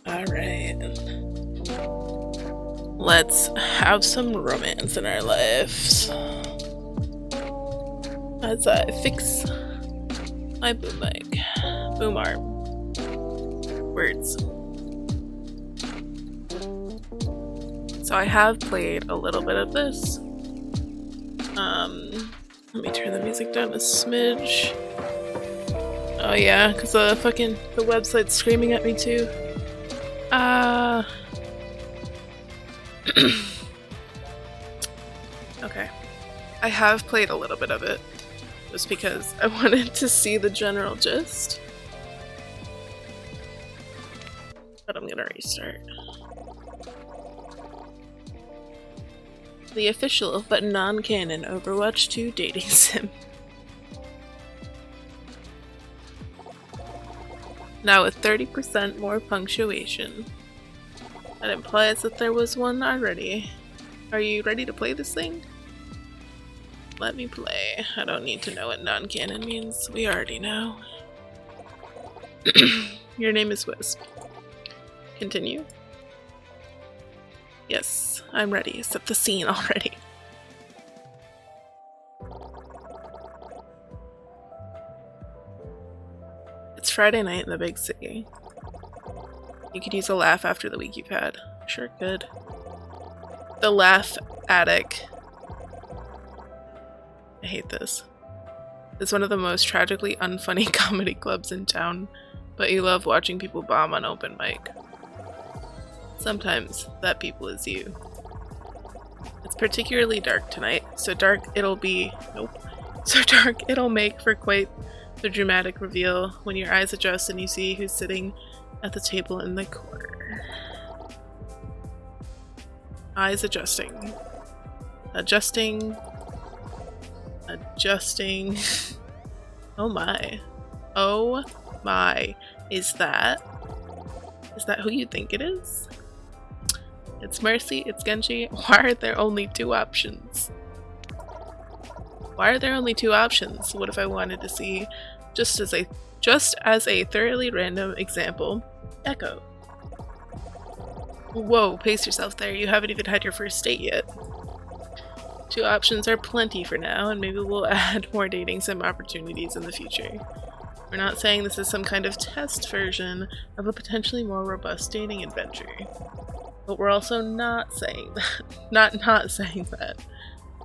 Alright. Let's have some romance in our lives. As I fix my boom mic. Boom arm. Words. So I have played a little bit of this. Let me turn the music down a smidge. Oh yeah, because the website's screaming at me too. Okay. I have played a little bit of it, just because I wanted to see the general gist. But I'm gonna restart. The official but non-canon Overwatch 2 dating sim. Now with 30% more punctuation. That implies that there was one already. Are you ready to play this thing? Let me play. I don't need to know what non-canon means. We already know. Your name is Wisp. Continue. Yes, I'm ready. Set the scene already. It's Friday night in the big city. You could use a laugh after the week you've had. Sure could. The Laugh Attic. I hate this. It's one of the most tragically unfunny comedy clubs in town, but you love watching people bomb on open mic. Sometimes that people is you. It's particularly dark tonight, so dark it'll make for quite the dramatic reveal when your eyes adjust and you see who's sitting at the table in the corner. Eyes adjusting. Adjusting. Oh my. Oh my. Is that who you think it is? It's Mercy, it's Genji. Why are there only two options? What if I wanted to see, just as a thoroughly random example, Echo? Whoa, pace yourself there. You haven't even had your first date yet. Two options are plenty for now, and maybe we'll add more dating sim opportunities in the future. We're not saying this is some kind of test version of a potentially more robust dating adventure. But we're also not saying that. Not saying that.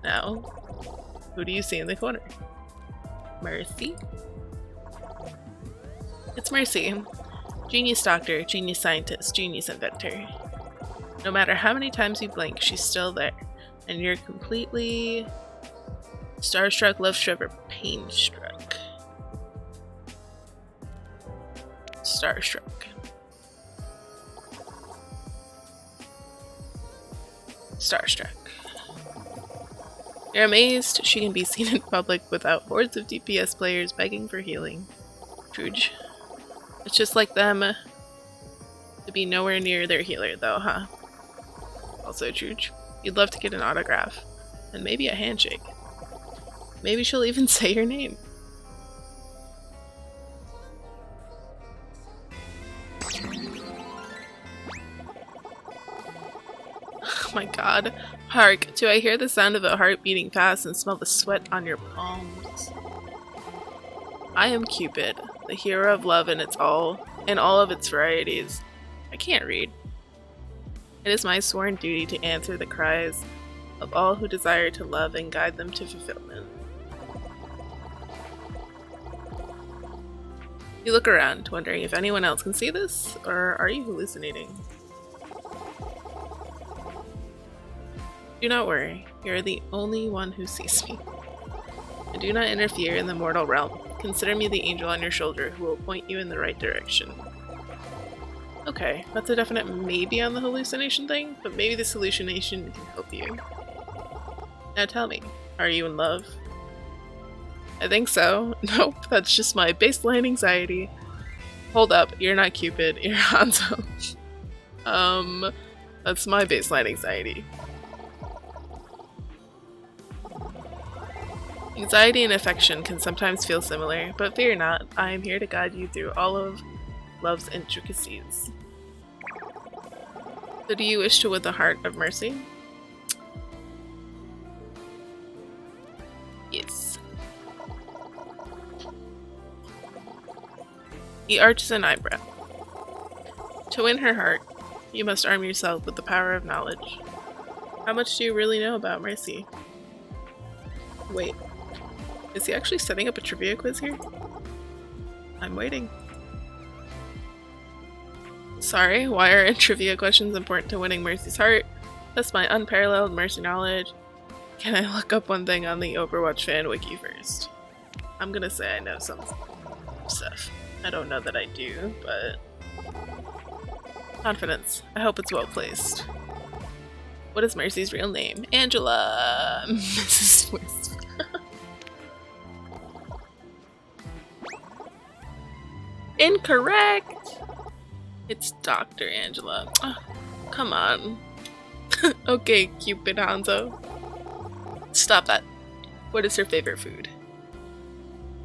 Now, who do you see in the corner? Mercy? It's Mercy. Genius doctor, genius scientist, genius inventor. No matter how many times you blink, she's still there. And you're completely starstruck, love-struck, or pain-struck. Starstruck. Starstruck. You're amazed she can be seen in public without hordes of DPS players begging for healing. Truge. It's just like them to be nowhere near their healer though, huh? Also Truge. You'd love to get an autograph. And maybe a handshake. Maybe she'll even say your name. Oh my god. Hark, do I hear the sound of a heart beating fast and smell the sweat on your palms? I am Cupid, the hero of love in all of its varieties. I can't read. It is my sworn duty to answer the cries of all who desire to love and guide them to fulfillment. You look around, wondering if anyone else can see this, or are you hallucinating? Do not worry, you are the only one who sees me. I do not interfere in the mortal realm. Consider me the angel on your shoulder who will point you in the right direction. Okay, that's a definite maybe on the hallucination thing, but maybe this hallucination can help you. Now tell me, are you in love? I think so. Nope, that's just my baseline anxiety. Hold up, you're not Cupid, you're Hanzo. That's my baseline anxiety. Anxiety and affection can sometimes feel similar, but fear not, I am here to guide you through all of love's intricacies. So do you wish to win the heart of Mercy? Yes. He arches an eyebrow. To win her heart, you must arm yourself with the power of knowledge. How much do you really know about Mercy? Wait. Is he actually setting up a trivia quiz here? I'm waiting. Sorry, why are trivia questions important to winning Mercy's heart? That's my unparalleled Mercy knowledge. Can I look up one thing on the Overwatch fan wiki first? I'm gonna say I know some stuff. I don't know that I do, but... Confidence. I hope it's well placed. What is Mercy's real name? Angela! Mrs. Wisp. Incorrect! It's Dr. Angela. Oh, come on. Okay, Cupid Hanzo. Stop that. What is her favorite food?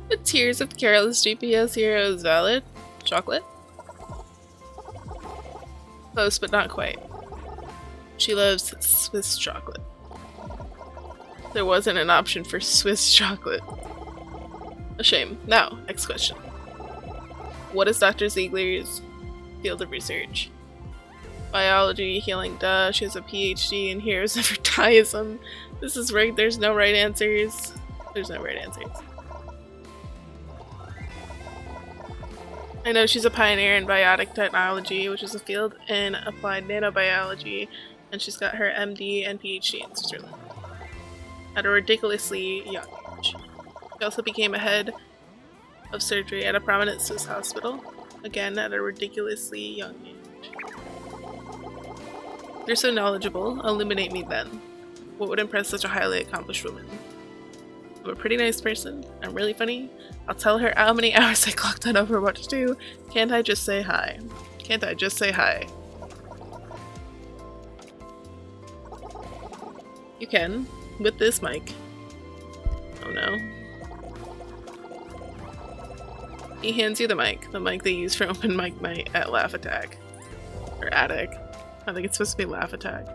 The tears of the careless GPS hero is valid. Chocolate? Close, but not quite. She loves Swiss chocolate. There wasn't an option for Swiss chocolate. A shame. Now, next question. What is Dr. Ziegler's field of research? Biology, healing, duh. She has a PhD in heroes of Verdaism. This is rigged. There's no right answers. There's no right answers. I know she's a pioneer in biotic technology, which is a field in applied nanobiology, and she's got her MD and PhD in Switzerland. At a ridiculously young age. She also became a head of surgery at a prominent Swiss hospital, again at a ridiculously young age. You're so knowledgeable, illuminate me then. What would impress such a highly accomplished woman? I'm a pretty nice person, I'm really funny, I'll tell her how many hours I clocked on Overwatch 2, can't I just say hi? Can't I just say hi? You can, with this mic. Oh no. He hands you the mic they use for open mic night at Laugh Attack. Or Attic. I think it's supposed to be Laugh Attack.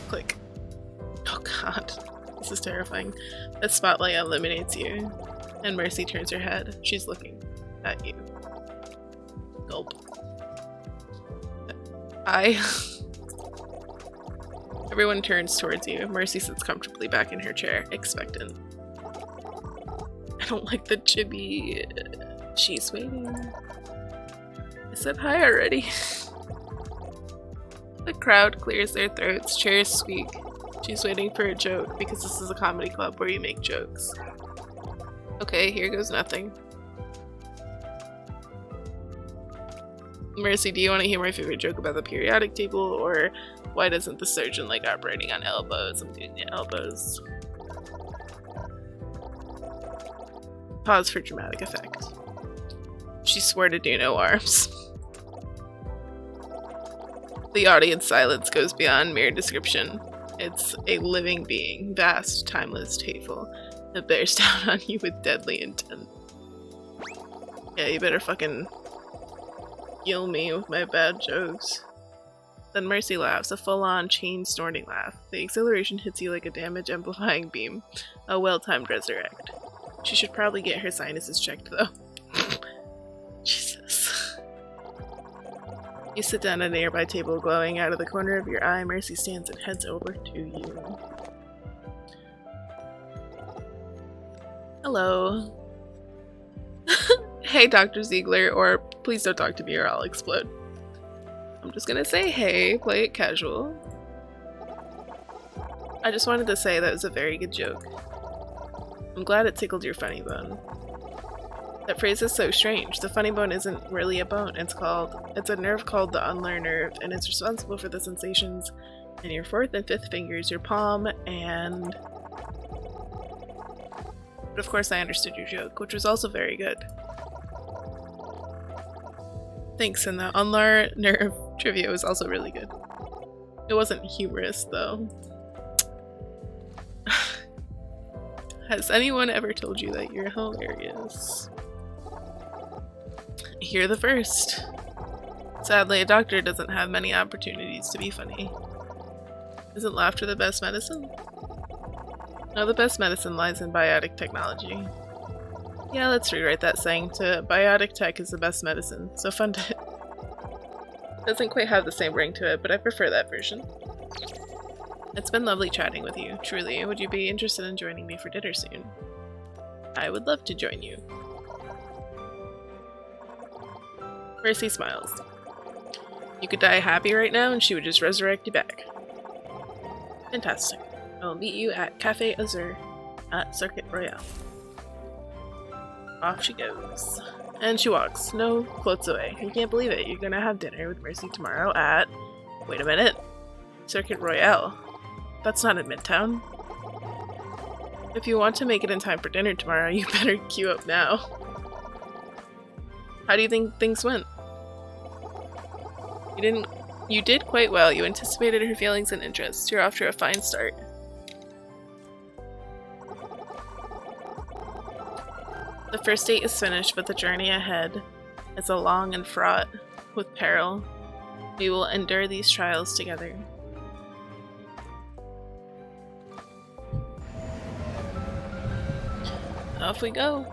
Click. Oh god. This is terrifying. The spotlight illuminates you, and Mercy turns her head. She's looking at you. Gulp. Everyone turns towards you. Mercy sits comfortably back in her chair, expectant. I don't like the chibi. She's waiting. I said hi already. The crowd clears their throats, chairs squeak. She's waiting for a joke because this is a comedy club where you make jokes. Okay, here goes nothing. Mercy, do you want to hear my favorite joke about the periodic table, or why doesn't the surgeon like operating on elbows? I'm doing the elbows. Pause for dramatic effect. She swore to do no arms. The audience silence goes beyond mere description. It's a living being, vast, timeless, hateful. It bears down on you with deadly intent. Yeah, you better fucking kill me with my bad jokes. Then Mercy laughs, a full-on chain-snorting laugh. The exhilaration hits you like a damage-amplifying beam. A well-timed resurrect. She should probably get her sinuses checked, though. Jesus. You sit down at a nearby table, glowing out of the corner of your eye. Mercy stands and heads over to you. Hello. Hey, Dr. Ziegler, or please don't talk to me or I'll explode. I'm just gonna say hey, play it casual. I just wanted to say that was a very good joke. I'm glad it tickled your funny bone. That phrase is so strange. The funny bone isn't really a bone. It's a nerve called the unlar nerve, and it's responsible for the sensations in your fourth and fifth fingers, your palm, and... But of course I understood your joke, which was also very good. Thanks, and the unlar nerve trivia was also really good. It wasn't humorous, though. Has anyone ever told you that you're hilarious? You're the first. Sadly, a doctor doesn't have many opportunities to be funny. Isn't laughter the best medicine? No, the best medicine lies in biotic technology. Yeah, let's rewrite that saying to biotic tech is the best medicine. So fun to... Doesn't quite have the same ring to it, but I prefer that version. It's been lovely chatting with you, truly. Would you be interested in joining me for dinner soon? I would love to join you. Mercy smiles. You could die happy right now and she would just resurrect you back. Fantastic. I will meet you at Cafe Azur at Circuit Royale. Off she goes. And she walks, no floats away. You can't believe it. You're gonna have dinner with Mercy tomorrow at... Wait a minute. Circuit Royale. That's not in Midtown. If you want to make it in time for dinner tomorrow, you better queue up now. How do you think things went? You did quite well. You anticipated her feelings and interests. You're off to a fine start. The first date is finished, but the journey ahead is a long and fraught with peril. We will endure these trials together. Off we go.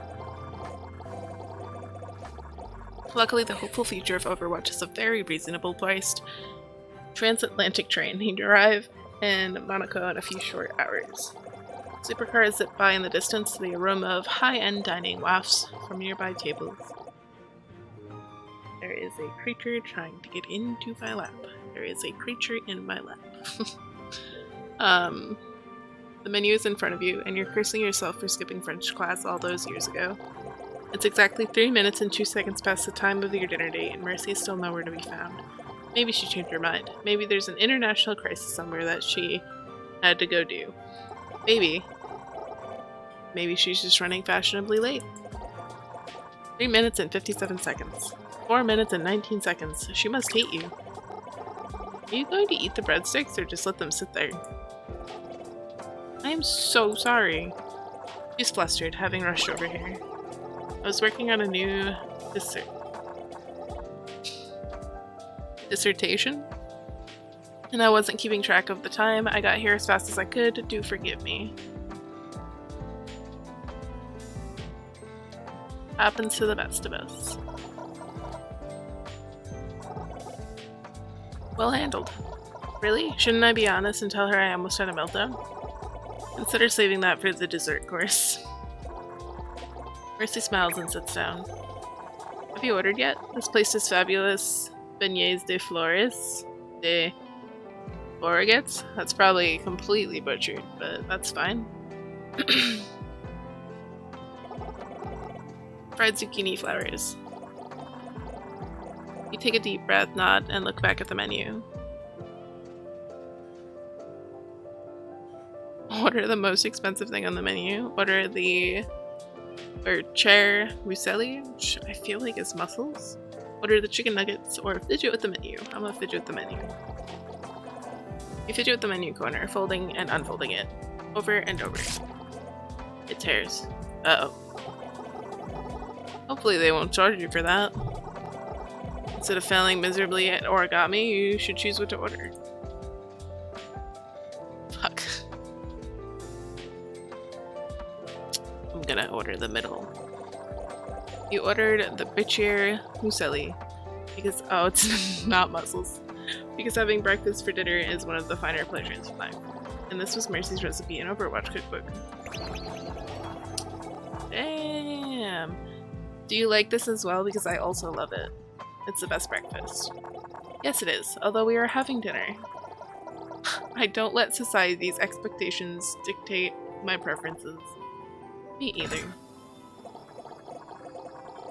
Luckily, the hopeful future of Overwatch is a very reasonable priced transatlantic train. You arrive in Monaco in a few short hours. Supercars zip by in the distance, the aroma of high-end dining wafts from nearby tables. There is a creature trying to get into my lap. There is a creature in my lap. The menu is in front of you, and you're cursing yourself for skipping French class all those years ago. It's exactly 3 minutes and 2 seconds past the time of your dinner date, and Mercy is still nowhere to be found. Maybe she changed her mind. Maybe there's an international crisis somewhere that she had to go do. Maybe she's just running fashionably late. 3 minutes and 57 seconds. 4 minutes and 19 seconds. She must hate you. Are you going to eat the breadsticks or just let them sit there? I am so sorry. She's flustered, having rushed over here. I was working on a new dissertation, and I wasn't keeping track of the time. I got here as fast as I could. Do forgive me. Happens to the best of us. Well handled. Really? Shouldn't I be honest and tell her I almost had a meltdown? Consider saving that for the dessert course. Mercy smiles and sits down. Have you ordered yet? This place is fabulous. Beignets de Flores. De Borreguets? That's probably completely butchered, but that's fine. Fried zucchini flowers. You take a deep breath, nod, and look back at the menu. Order the most expensive thing on the menu. Order the chair muesli, which I feel like is mussels. Order the chicken nuggets, or fidget with the menu. I'm gonna fidget with the menu. You fidget with the menu corner, folding and unfolding it, over and over. It tears. Uh-oh. Hopefully they won't charge you for that. Instead of failing miserably at origami, you should choose what to order. Fuck. I'm gonna order the middle. You ordered the bichir muesli because it's not mussels. Because having breakfast for dinner is one of the finer pleasures of life. And this was Mercy's recipe in Overwatch cookbook. Damn. Do you like this as well? Because I also love it. It's the best breakfast. Yes, it is, although we are having dinner. I don't let society's expectations dictate my preferences. Me either.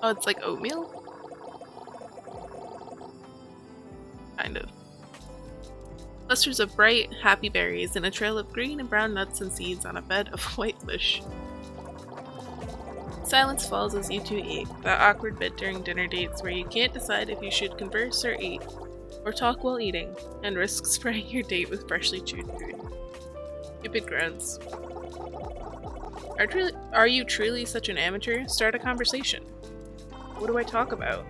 Oh, it's like oatmeal? Kind of. Clusters of bright, happy berries and a trail of green and brown nuts and seeds on a bed of white mush. Silence falls as you two eat, that awkward bit during dinner dates where you can't decide if you should converse or eat, or talk while eating, and risk spraying your date with freshly chewed food. Cupid groans. Are you truly such an amateur? Start a conversation. What do I talk about?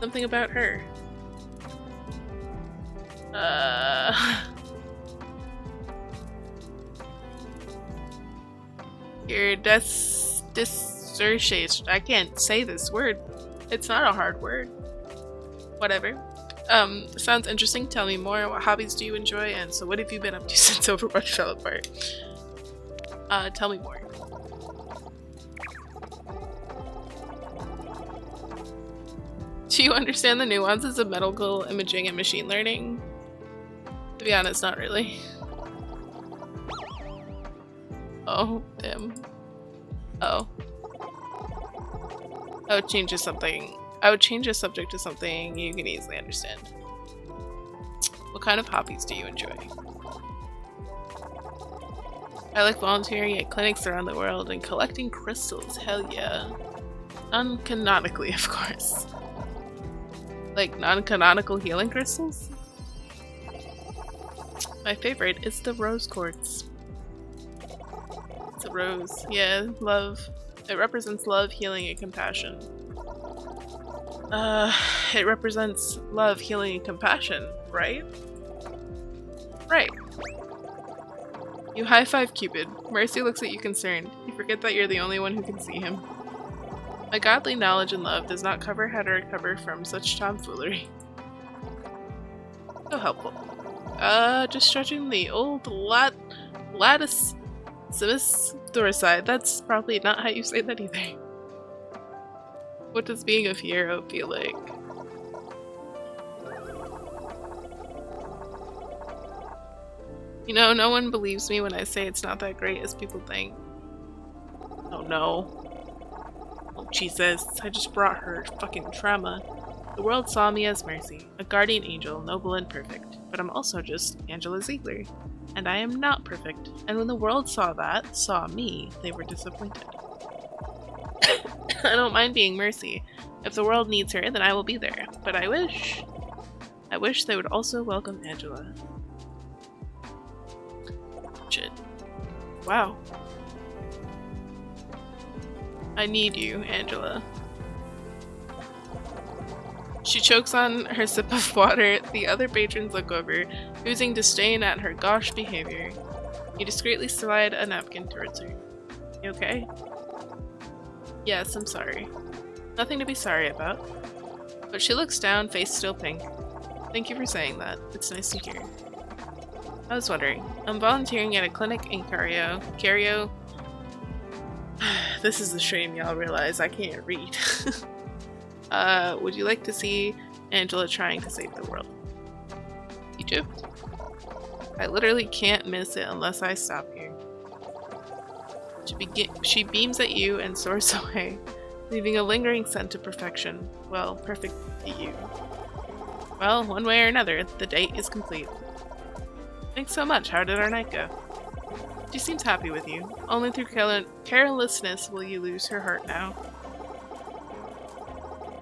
Something about her. Your dissertation. I can't say this word. It's not a hard word. Whatever. Sounds interesting. Tell me more. What hobbies do you enjoy? And so what have you been up to since Overwatch fell apart? Tell me more. Do you understand the nuances of medical imaging and machine learning? To be honest, not really. Oh, damn. Oh. I would change a subject to something you can easily understand. What kind of hobbies do you enjoy? I like volunteering at clinics around the world and collecting crystals. Hell yeah. Non-canonically, of course. Like non-canonical healing crystals? My favorite is the rose quartz. It's a rose. Yeah, love. It represents love, healing, and compassion. It represents love, healing, and compassion, right? Right. You high-five Cupid. Mercy looks at you concerned. You forget that you're the only one who can see him. My godly knowledge and love does not cover how to recover from such tomfoolery. So helpful. Just stretching the old lattice doricide. That's probably not how you say that either. What does being a Fiero feel like? You know, no one believes me when I say it's not that great as people think. Oh no. Oh Jesus, I just brought her fucking trauma. The world saw me as Mercy, a guardian angel, noble and perfect, but I'm also just Angela Ziegler. And I am not perfect, and when the world saw me, they were disappointed. I don't mind being Mercy. If the world needs her, then I will be there. But I wish they would also welcome Angela. Shit. Wow. I need you, Angela. She chokes on her sip of water. The other patrons look over, oozing disdain at her gauche behavior. You discreetly slide a napkin towards her. You okay? Yes, I'm sorry. Nothing to be sorry about. But she looks down, face still pink. Thank you for saying that. It's nice to hear. I was wondering. I'm volunteering at a clinic in Cario. This is a shame, y'all realize I can't read. Would you like to see Angela trying to save the world? Egypt? I literally can't miss it unless I stop here. She beams at you and soars away. leaving a lingering scent of perfection. Well, perfect to you. Well, one way or another, the date is complete. Thanks so much. How did our night go? She seems happy with you. Only through carelessness will you lose her heart now.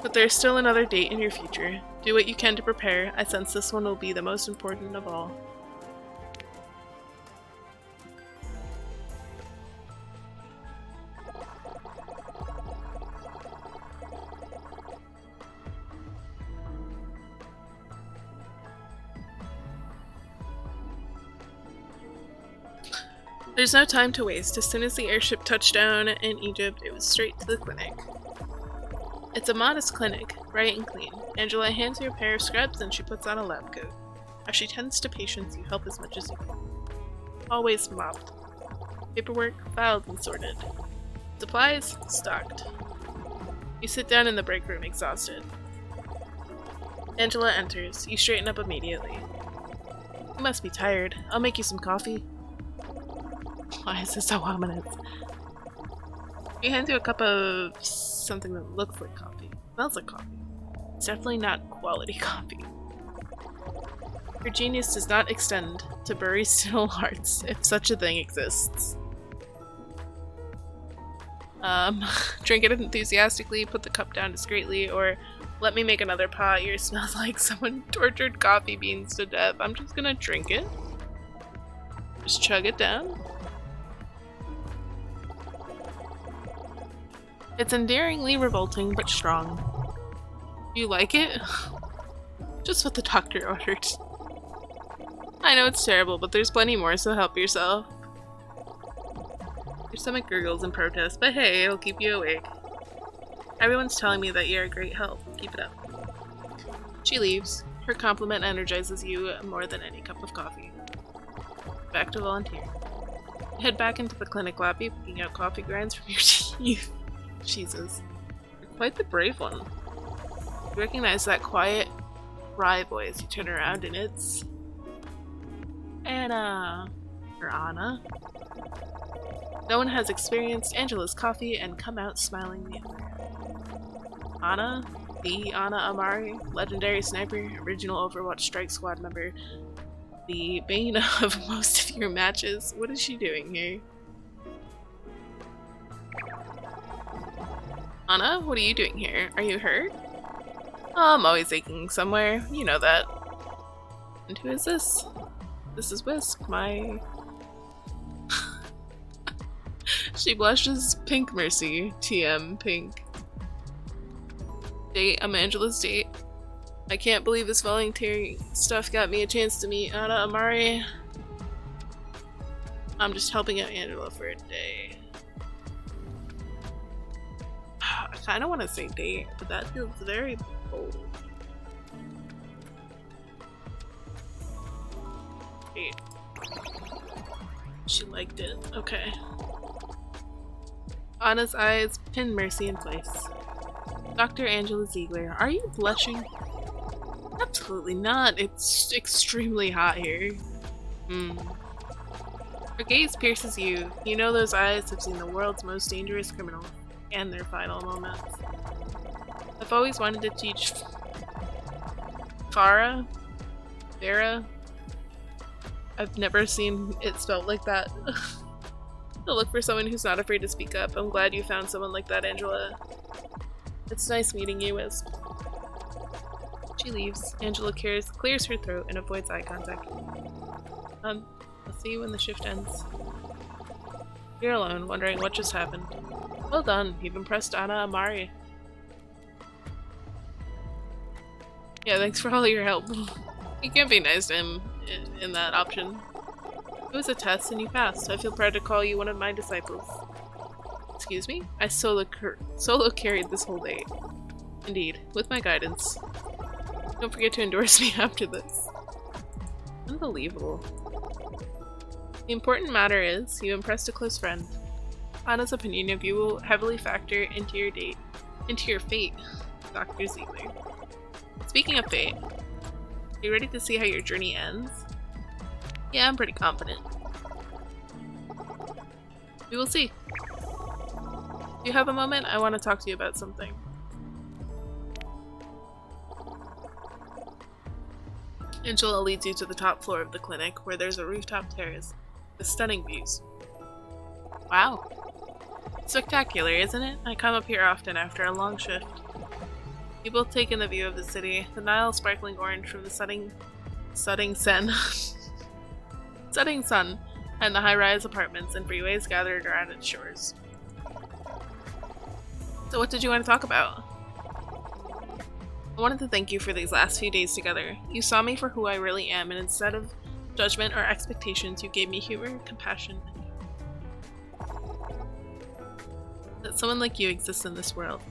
But there's still another date in your future. Do what you can to prepare. I sense this one will be the most important of all. There's no time to waste. As soon as the airship touched down in Egypt, it was straight to the clinic. It's a modest clinic, bright and clean. Angela hands you a pair of scrubs and she puts on a lab coat. As she tends to patients, you help as much as you can. Always mopped. Paperwork filed and sorted. Supplies stocked. You sit down in the break room, exhausted. Angela enters. You straighten up immediately. You must be tired. I'll make you some coffee. Why is this so ominous? She hands you a cup of something that looks like coffee. Smells like coffee. It's definitely not quality coffee. Her genius does not extend to bury still hearts, if such a thing exists. Drink it enthusiastically, put the cup down discreetly, or let me make another pot. Yours smells like someone tortured coffee beans to death. I'm just gonna drink it. Just chug it down. It's endearingly revolting, but strong. You like it? Just what the doctor ordered. I know it's terrible, but there's plenty more, so help yourself. Your stomach gurgles in protest, but hey, it'll keep you awake. Everyone's telling me that you're a great help. Keep it up. She leaves. Her compliment energizes you more than any cup of coffee. Back to volunteer. Head back into the clinic lobby, picking out coffee grinds from your teeth. Jesus. You're quite the brave one. You recognize that quiet, wry voice. You turn around and it's... Anna. Or Anna. No one has experienced Angela's coffee and come out smiling the other. Anna? The Anna Amari? Legendary sniper, original Overwatch Strike Squad member. The bane of most of your matches. What is she doing here? Anna, what are you doing here? Are you hurt? Oh, I'm always aching somewhere. You know that. And who is this? This is Wisp, my... She blushes. Pink Mercy. TM Pink. Date. I'm Angela's date. I can't believe this voluntary stuff got me a chance to meet Anna Amari. I'm just helping out Angela for a day. I kind of want to say date, but that feels very bold. Date. She liked it. Okay. Anna's eyes pin Mercy in place. Dr. Angela Ziegler, are you blushing? Absolutely not. It's extremely hot here. Her gaze pierces you. You know those eyes have seen the world's most dangerous criminals and their final moments. I've always wanted to teach Farah? I've never seen it spelled like that. To look for someone who's not afraid to speak up. I'm glad you found someone like that, Angela. It's nice meeting you, Wisp. She leaves. Angela clears her throat and avoids eye contact. I'll see you when the shift ends. You're alone, wondering what just happened. Well done, you've impressed Anna Amari. Yeah, thanks for all your help. You can't be nice to him in that option. It was a test and you passed. I feel proud to call you one of my disciples. Excuse me? I solo carried this whole day. Indeed, with my guidance. Don't forget to endorse me after this. Unbelievable. The important matter is, you impressed a close friend. Anna's opinion of you will heavily factor into your fate, Dr. Ziegler. Speaking of fate, are you ready to see how your journey ends? Yeah, I'm pretty confident. We will see. Do you have a moment? I want to talk to you about something. Angela leads you to the top floor of the clinic, where there's a rooftop terrace with stunning views. Wow. Spectacular, isn't it? I come up here often after a long shift. You both take in the view of the city, the Nile sparkling orange from the setting sun, and the high-rise apartments and freeways gathered around its shores. So what did you want to talk about? I wanted to thank you for these last few days together. You saw me for who I really am, and instead of judgment or expectations, you gave me humor, compassion, and that someone like you exists in this world.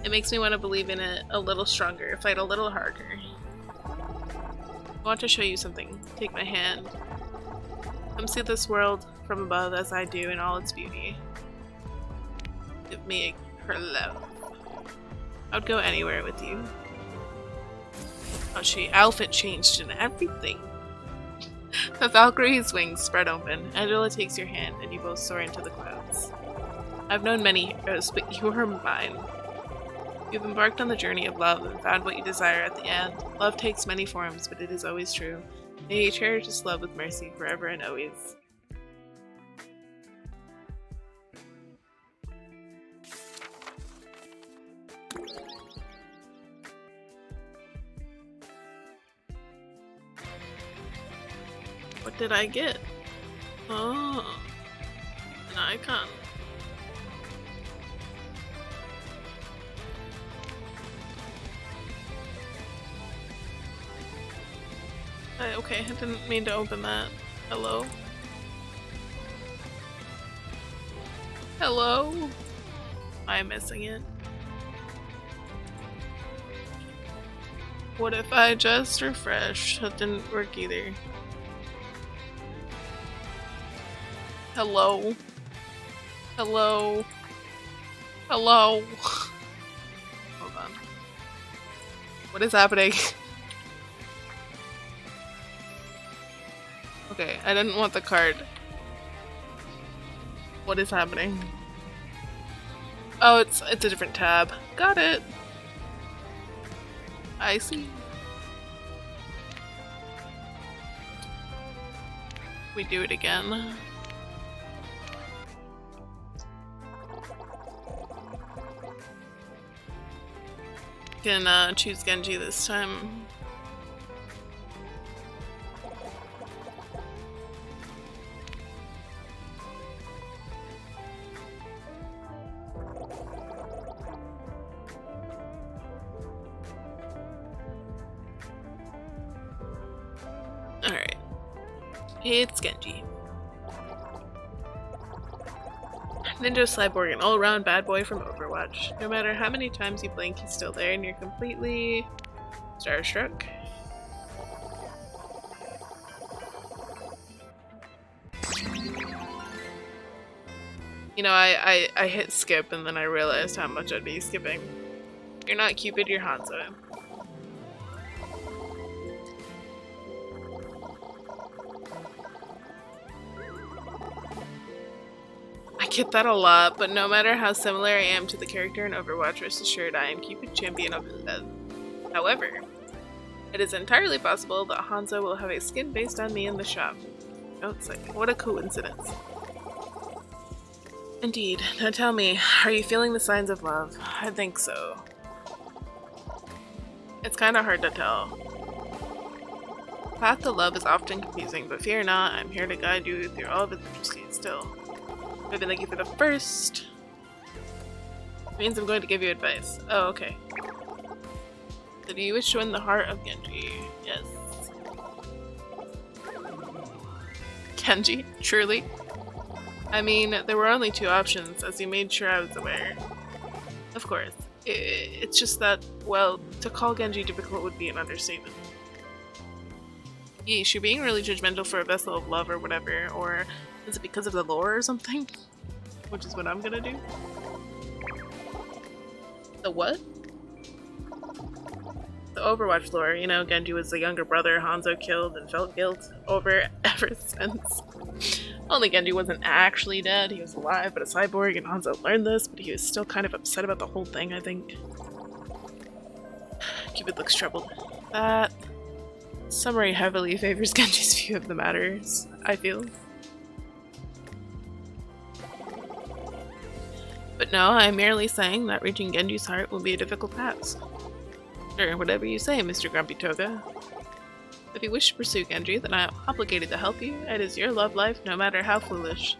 It makes me want to believe in it a little stronger, fight a little harder. I want to show you something. Take my hand. Come see this world from above as I do in all its beauty. Give me her love. I would go anywhere with you. Oh, she outfit changed and everything. The Valkyrie's wings spread open. Angela takes your hand and you both soar into the clouds. I've known many heroes, but you are mine. You've embarked on the journey of love and found what you desire at the end. Love takes many forms, but it is always true. May you cherish this love with mercy forever and always. What did I get? Oh, an icon. Okay, I didn't mean to open that. Hello? Hello? Am I missing it? What if I just refresh? That didn't work either. Hello? Hello? Hello? Hold on. What is happening? Okay, I didn't want the card. What is happening? Oh, it's a different tab. Got it. I see. We do it again. Can choose Genji this time. Alright. It's Genji. Ninja Cyborg, an all-around bad boy from Overwatch. No matter how many times you blink, he's still there and you're completely starstruck. You know, I hit skip and then I realized how much I'd be skipping. You're not Cupid, you're Hanzo. I get that a lot, but no matter how similar I am to the character in Overwatch, rest assured I am Cupid, champion of love. However, it is entirely possible that Hanzo will have a skin based on me in the shop. Oh, it's like, what a coincidence. Indeed. Now tell me, are you feeling the signs of love? I think so. It's kinda hard to tell. Path to love is often confusing, but fear not, I'm here to guide you through all of its intricacies still. I've been thank you for the first. It means I'm going to give you advice. Oh, okay. So do you wish to win the heart of Genji? Yes. Genji? Truly? I mean, there were only two options, as you made sure I was aware. Of course. It's just that, well, to call Genji difficult would be an understatement. Yeesh, you're being really judgmental for a vessel of love or whatever, or is it because of the lore or something? Which is what I'm gonna do. The what? The Overwatch lore. You know, Genji was the younger brother Hanzo killed and felt guilt over ever since. Only Genji wasn't actually dead, he was alive but a cyborg, and Hanzo learned this, but he was still kind of upset about the whole thing, I think. Cupid looks troubled. That summary heavily favors Genji's view of the matters, I feel. But no, I'm merely saying that reaching Genji's heart will be a difficult task. Sure, whatever you say, Mr. Grumpy Toga. If you wish to pursue Genji, then I am obligated to help you. It is your love life, no matter how foolish.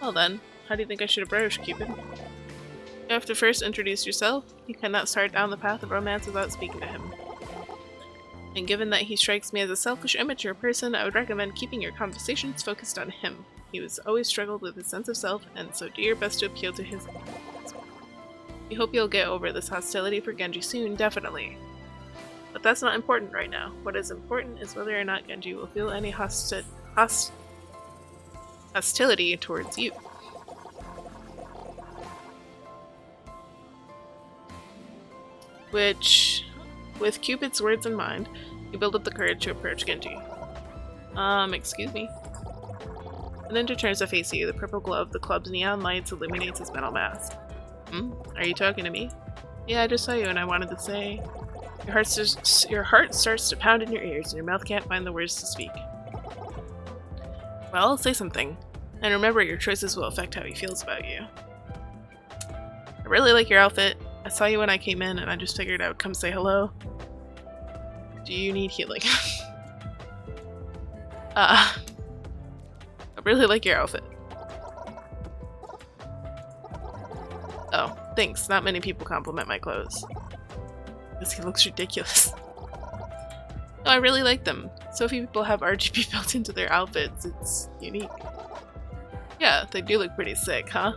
Well then, how do you think I should approach Cupid? You have to first introduce yourself. You cannot start down the path of romance without speaking to him. And given that he strikes me as a selfish, immature person, I would recommend keeping your conversations focused on him. He has always struggled with his sense of self, and so do your best to appeal to his needs. We hope you'll get over this hostility for Genji soon, definitely. But that's not important right now. What is important is whether or not Genji will feel any hostility towards you. Which, with Cupid's words in mind, you build up the courage to approach Genji. Excuse me. The ninja turns to face you. The purple glow of the club's neon lights illuminates his metal mask. Are you talking to me? Yeah, I just saw you and I wanted to say... Your heart starts to pound in your ears and your mouth can't find the words to speak. Well, say something. And remember, your choices will affect how he feels about you. I really like your outfit. I saw you when I came in and I just figured I would come say hello. Do you need healing? I really like your outfit. Oh, thanks. Not many people compliment my clothes. Because he looks ridiculous. No, I really like them. So few people have RGB built into their outfits. It's unique. Yeah, they do look pretty sick, huh?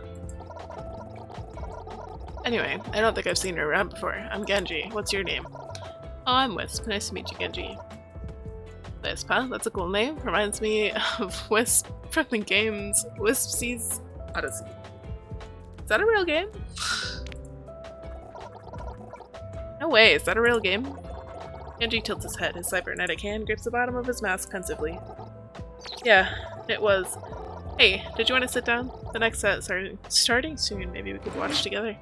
Anyway, I don't think I've seen her around before. I'm Genji. What's your name? Oh, I'm Wisp. Nice to meet you, Genji. Wisp, huh? That's a cool name. Reminds me of Wisp from the games Wispy's Odyssey. Is that a real game? No way, is that a real game? Genji tilts his head. His cybernetic hand grips the bottom of his mask pensively. Yeah, it was. Hey, did you want to sit down? The next set is starting soon. Maybe we could watch together.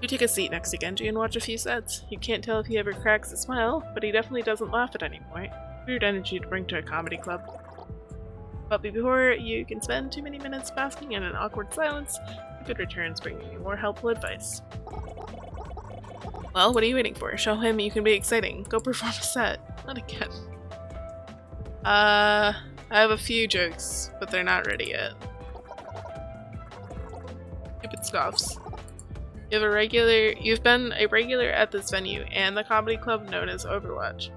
You take a seat next to Genji and watch a few sets. You can't tell if he ever cracks a smile, but he definitely doesn't laugh at any point. Weird energy to bring to a comedy club. But before you can spend too many minutes basking in an awkward silence, Cupid returns bringing you more helpful advice. Well, what are you waiting for? Show him you can be exciting. Go perform a set. Not again. I have a few jokes, but they're not ready yet. Cupid scoffs. You've been a regular at this venue and the comedy club known as Overwatch.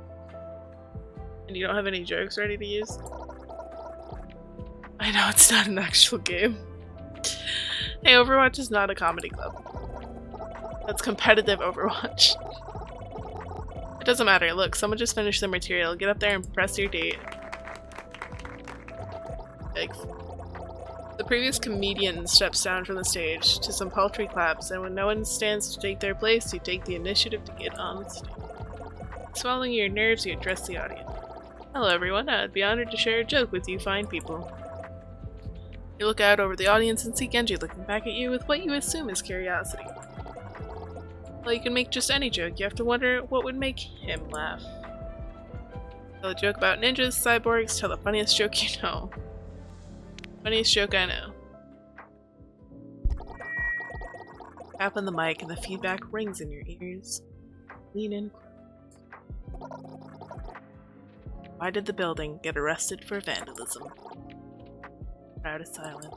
And you don't have any jokes ready to use? I know it's not an actual game. Hey, Overwatch is not a comedy club. That's competitive Overwatch. It doesn't matter. Look, someone just finished their material. Get up there and press your date. Thanks. The previous comedian steps down from the stage to some paltry claps, and when no one stands to take their place, you take the initiative to get on the stage. Swallowing your nerves, you address the audience. Hello everyone, I'd be honored to share a joke with you fine people. You look out over the audience and see Genji looking back at you with what you assume is curiosity. Well, you can make just any joke, you have to wonder what would make him laugh. Tell a joke about ninjas, cyborgs, tell the funniest joke you know. Funniest joke I know. Tap on the mic and the feedback rings in your ears. Lean in close. Why did the building get arrested for vandalism? Crowd is silent.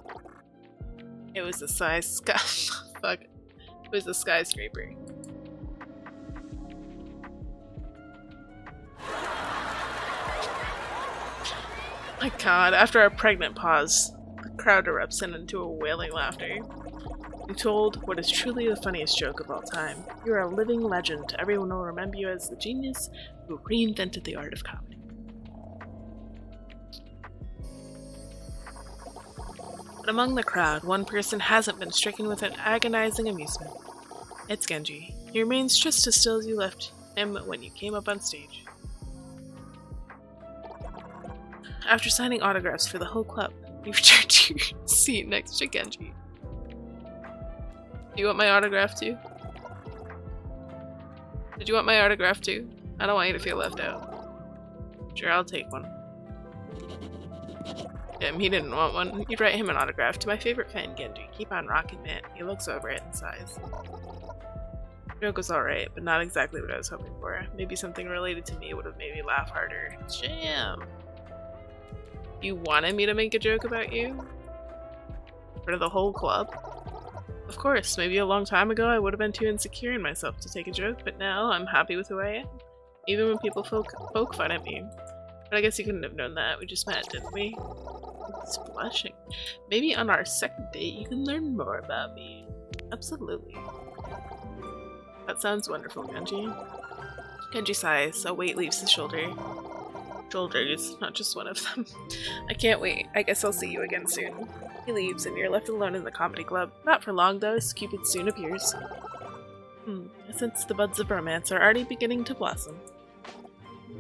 It was a Fuck. It was a skyscraper. My god, after a pregnant pause, the crowd erupts into a wailing laughter. You told what is truly the funniest joke of all time. You are a living legend. Everyone will remember you as the genius who reinvented the art of comedy. But among the crowd, one person hasn't been stricken with an agonizing amusement. It's Genji. He remains just as still as you left him when you came up on stage. After signing autographs for the whole club, you return to your seat next to Genji. Do you want my autograph too? Did you want my autograph too? I don't want you to feel left out. Sure, I'll take one. Damn, he didn't want one. You'd write him an autograph. To my favorite fan, Genji. Keep on rocking, man. He looks over it and sighs. The joke was alright, but not exactly what I was hoping for. Maybe something related to me would have made me laugh harder. Jam! You wanted me to make a joke about you? For the whole club? Of course, maybe a long time ago I would have been too insecure in myself to take a joke, but now I'm happy with who I am. Even when people poke fun at me. But I guess you couldn't have known that. We just met, didn't we? It's blushing. Maybe on our second date you can learn more about me. Absolutely. That sounds wonderful, Genji. Genji sighs. A weight leaves his shoulders, not just one of them. I can't wait. I guess I'll see you again soon. He leaves, and you're left alone in the comedy club. Not for long, though, as Cupid soon appears. I sense the buds of romance are already beginning to blossom.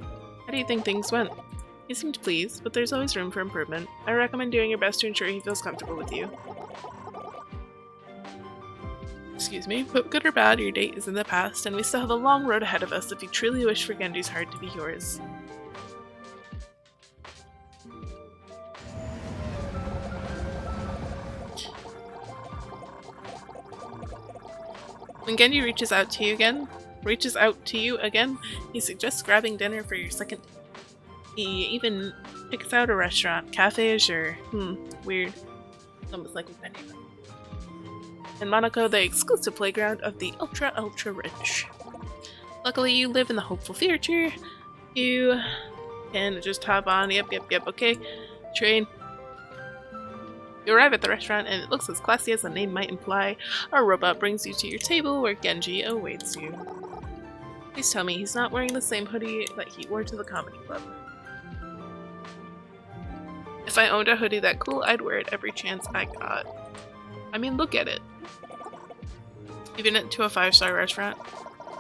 How do you think things went? He seemed pleased, but there's always room for improvement. I recommend doing your best to ensure he feels comfortable with you. Excuse me, but good or bad, your date is in the past, and we still have a long road ahead of us if you truly wish for Genji's heart to be yours. When Genji reaches out to you again, he suggests grabbing dinner for your second date. He even picks out a restaurant, Cafe Azure. Weird. Almost like we've been here. In Monaco, the exclusive playground of the ultra rich. Luckily, you live in the hopeful future. You can just hop on, yep, okay, train. You arrive at the restaurant, and it looks as classy as the name might imply. Our robot brings you to your table, where Genji awaits you. Please tell me he's not wearing the same hoodie that he wore to the comedy club. If I owned a hoodie that cool, I'd wear it every chance I got. I mean, look at it. Even to a 5-star restaurant?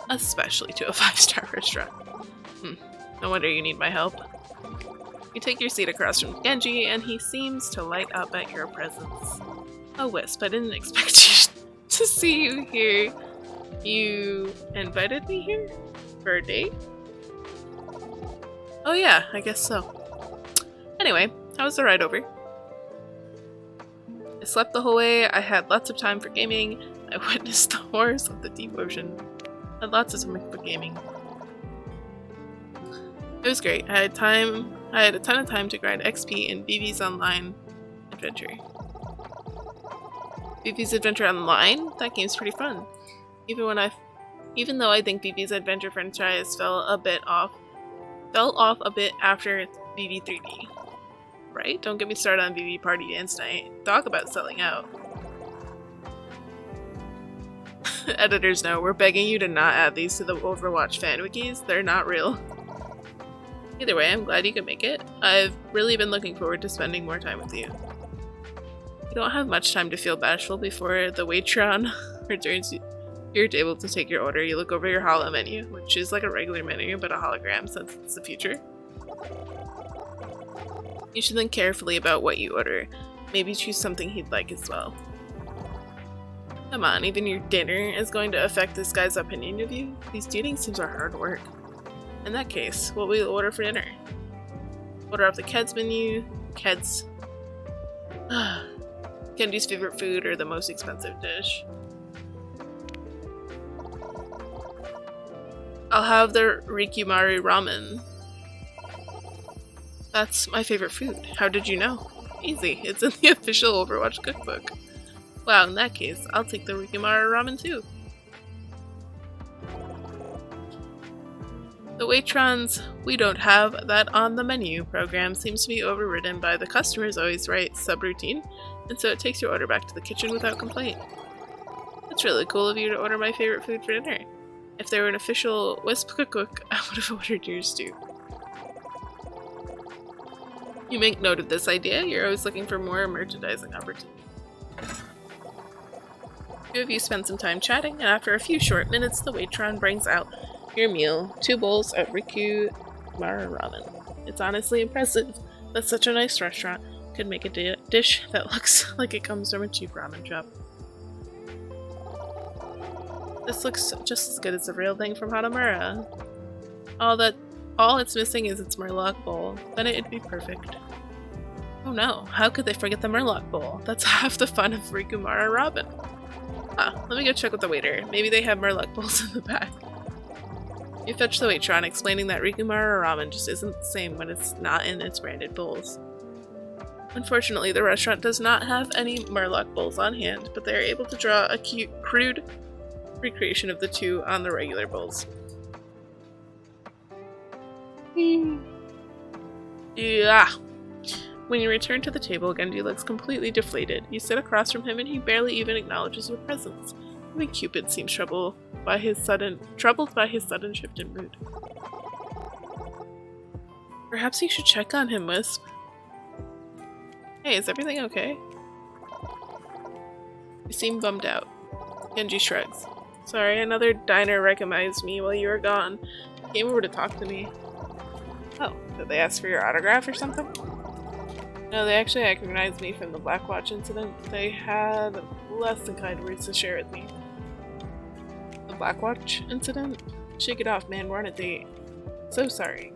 Especially to a 5-star restaurant. No wonder you need my help. You take your seat across from Genji, and he seems to light up at your presence. Oh, Wisp, I didn't expect you to see you here. You invited me here? For a date? Oh yeah, I guess so. Anyway, how was the ride over? I slept the whole way, I had lots of time for gaming, I witnessed the horrors of the deep ocean. I had lots of time for gaming. It was great. I had a ton of time to grind XP in Vivi's Online Adventure. Vivi's Adventure Online? That game's pretty fun. Even though I think Vivi's Adventure franchise fell off a bit after Vivi 3D. Right? Don't get me started on Vivi Party Dance Night. Talk about selling out. Editors know, we're begging you to not add these to the Overwatch fan wikis. They're not real. Either way, I'm glad you could make it. I've really been looking forward to spending more time with you. You don't have much time to feel bashful before the waitron returns to your table to take your order. You look over your holo menu, which is like a regular menu but a hologram since it's the future. You should think carefully about what you order. Maybe choose something he'd like as well. Come on, even your dinner is going to affect this guy's opinion of you? These dating sims are hard work. In that case, what will you order for dinner? Order off the Keds menu. Keds. Genji's favorite food or the most expensive dish? I'll have the Rikimari ramen. That's my favorite food. How did you know? Easy. It's in the official Overwatch cookbook. Wow, in that case, I'll take the Rikimari ramen too. The Waitron's "we don't have that on the menu" program seems to be overridden by the customer's always right subroutine, and so it takes your order back to the kitchen without complaint. It's really cool of you to order my favorite food for dinner. If there were an official Wisp cookbook, I would have ordered yours too. You make note of this idea. You're always looking for more merchandising opportunities. Two of you spend some time chatting, and after a few short minutes, the Waitron brings out your meal, 2 bowls of Rikimari ramen. It's honestly impressive That's such a nice restaurant. Could make a dish that looks like it comes from a cheap ramen shop. This looks just as good as the real thing from Hanamura. All it's missing is its Murloc bowl. Then it'd be perfect. Oh no, how could they forget the Murloc bowl? That's half the fun of Rikumara Ramen. Let me go check with the waiter. Maybe they have Murloc bowls in the back. You fetch the Waitron, explaining that Rikumara Ramen just isn't the same when it's not in its branded bowls. Unfortunately, the restaurant does not have any Murloc bowls on hand, but they are able to draw a crude recreation of the two on the regular bowls. Yeah. When you return to the table, Genji looks completely deflated. You sit across from him and he barely even acknowledges your presence. Even Cupid seems troubled by his sudden shift in mood. Perhaps you should check on him, Wisp. Hey, is everything okay? You seem bummed out. Genji shrugs. Sorry, another diner recognized me while you were gone. Came over to talk to me. Oh, did they ask for your autograph or something? No, they actually recognized me from the Blackwatch incident. They had less than kind words to share with me. The Blackwatch incident? Shake it off, man. We're on a date. So sorry.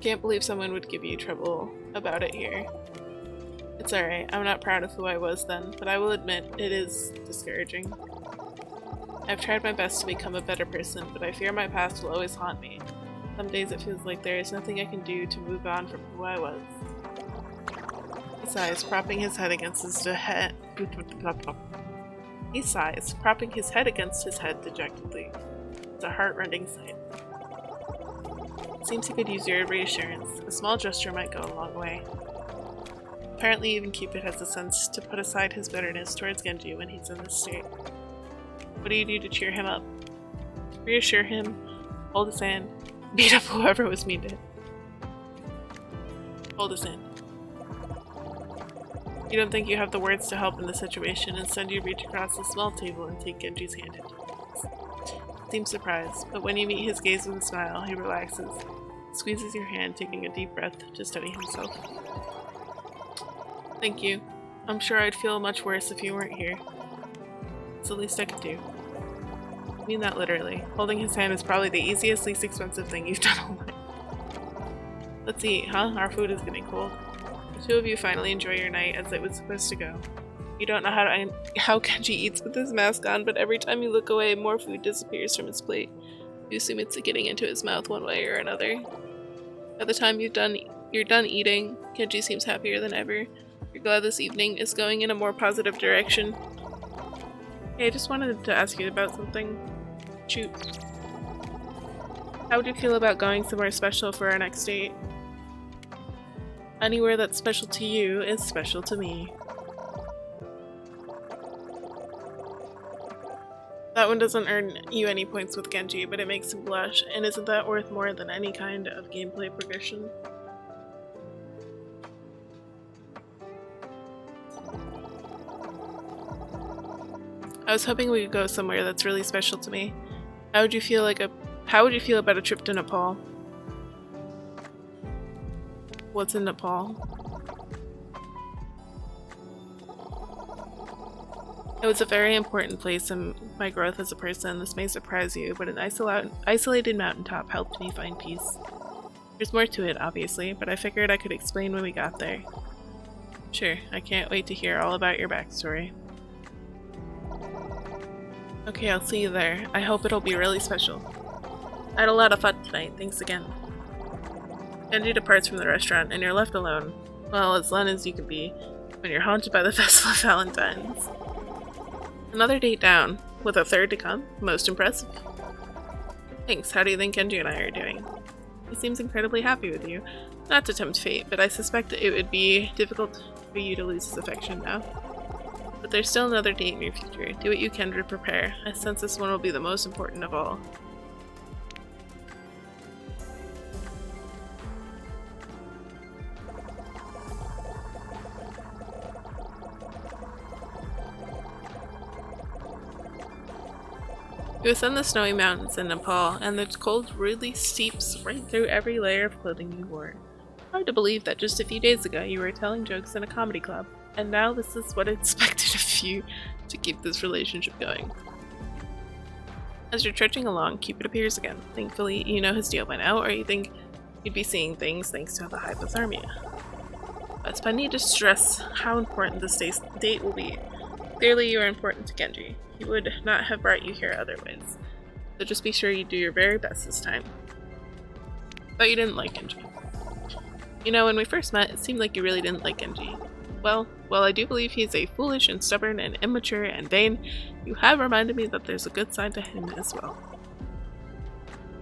Can't believe someone would give you trouble about it here. It's alright. I'm not proud of who I was then, but I will admit it is discouraging. I've tried my best to become a better person, but I fear my past will always haunt me. Some days it feels like there is nothing I can do to move on from who I was. He sighs, propping his head against his head. He sighs, propping his head against his head dejectedly. It's a heart-rending sight. It seems he could use your reassurance. A small gesture might go a long way. Apparently even Cupid has the sense to put aside his bitterness towards Genji when he's in this state. What do you do to cheer him up? Reassure him, hold his hand, beat up whoever was mean to him. Hold his hand. You don't think you have the words to help in the situation, instead you reach across the small table and take Genji's hand into yours. He seems surprised, but when you meet his gaze with a smile, he relaxes, squeezes your hand, taking a deep breath to steady himself. Thank you. I'm sure I'd feel much worse if you weren't here. It's the least I could do. I mean that literally. Holding his hand is probably the easiest, least expensive thing you've done all night. Let's eat, huh? Our food is getting cold. The two of you finally enjoy your night as it was supposed to go. You don't know how Genji eats with his mask on, but every time you look away, more food disappears from his plate. You assume it's getting into his mouth one way or another. By the time you're done eating, Genji seems happier than ever. You're glad this evening is going in a more positive direction. Hey, I just wanted to ask you about something. Shoot. How would you feel about going somewhere special for our next date? Anywhere that's special to you is special to me. That one doesn't earn you any points with Genji, but it makes him blush, and isn't that worth more than any kind of gameplay progression? I was hoping we could go somewhere that's really special to me. How would you feel about a trip to Nepal? What's in Nepal? It was a very important place in my growth as a person. This may surprise you, but an isolated mountaintop helped me find peace. There's more to it, obviously, but I figured I could explain when we got there. Sure, I can't wait to hear all about your backstory. Okay, I'll see you there. I hope it'll be really special. I had a lot of fun tonight, thanks again. Genji departs from the restaurant, and you're left alone. Well, as alone as you can be, when you're haunted by the Festival of Valentines. Another date down, with a third to come. Most impressive. Thanks, how do you think Genji and I are doing? He seems incredibly happy with you. Not to tempt fate, but I suspect it would be difficult for you to lose his affection now. But there's still another date in your future. Do what you can to prepare. I sense this one will be the most important of all. You ascend the snowy mountains in Nepal, and the cold really seeps right through every layer of clothing you wore. Hard to believe that just a few days ago you were telling jokes in a comedy club, and now this is what it's expected of you to keep this relationship going. As you're trudging along, Cupid appears again. Thankfully, you know his deal by now, or you think you'd be seeing things thanks to the hypothermia. But I need to stress how important this date will be. Clearly you are important to Genji. He would not have brought you here otherwise. So just be sure you do your very best this time. Thought you didn't like Genji. You know, when we first met, it seemed like you really didn't like Genji. Well, while I do believe he's a foolish and stubborn and immature and vain, you have reminded me that there's a good side to him as well.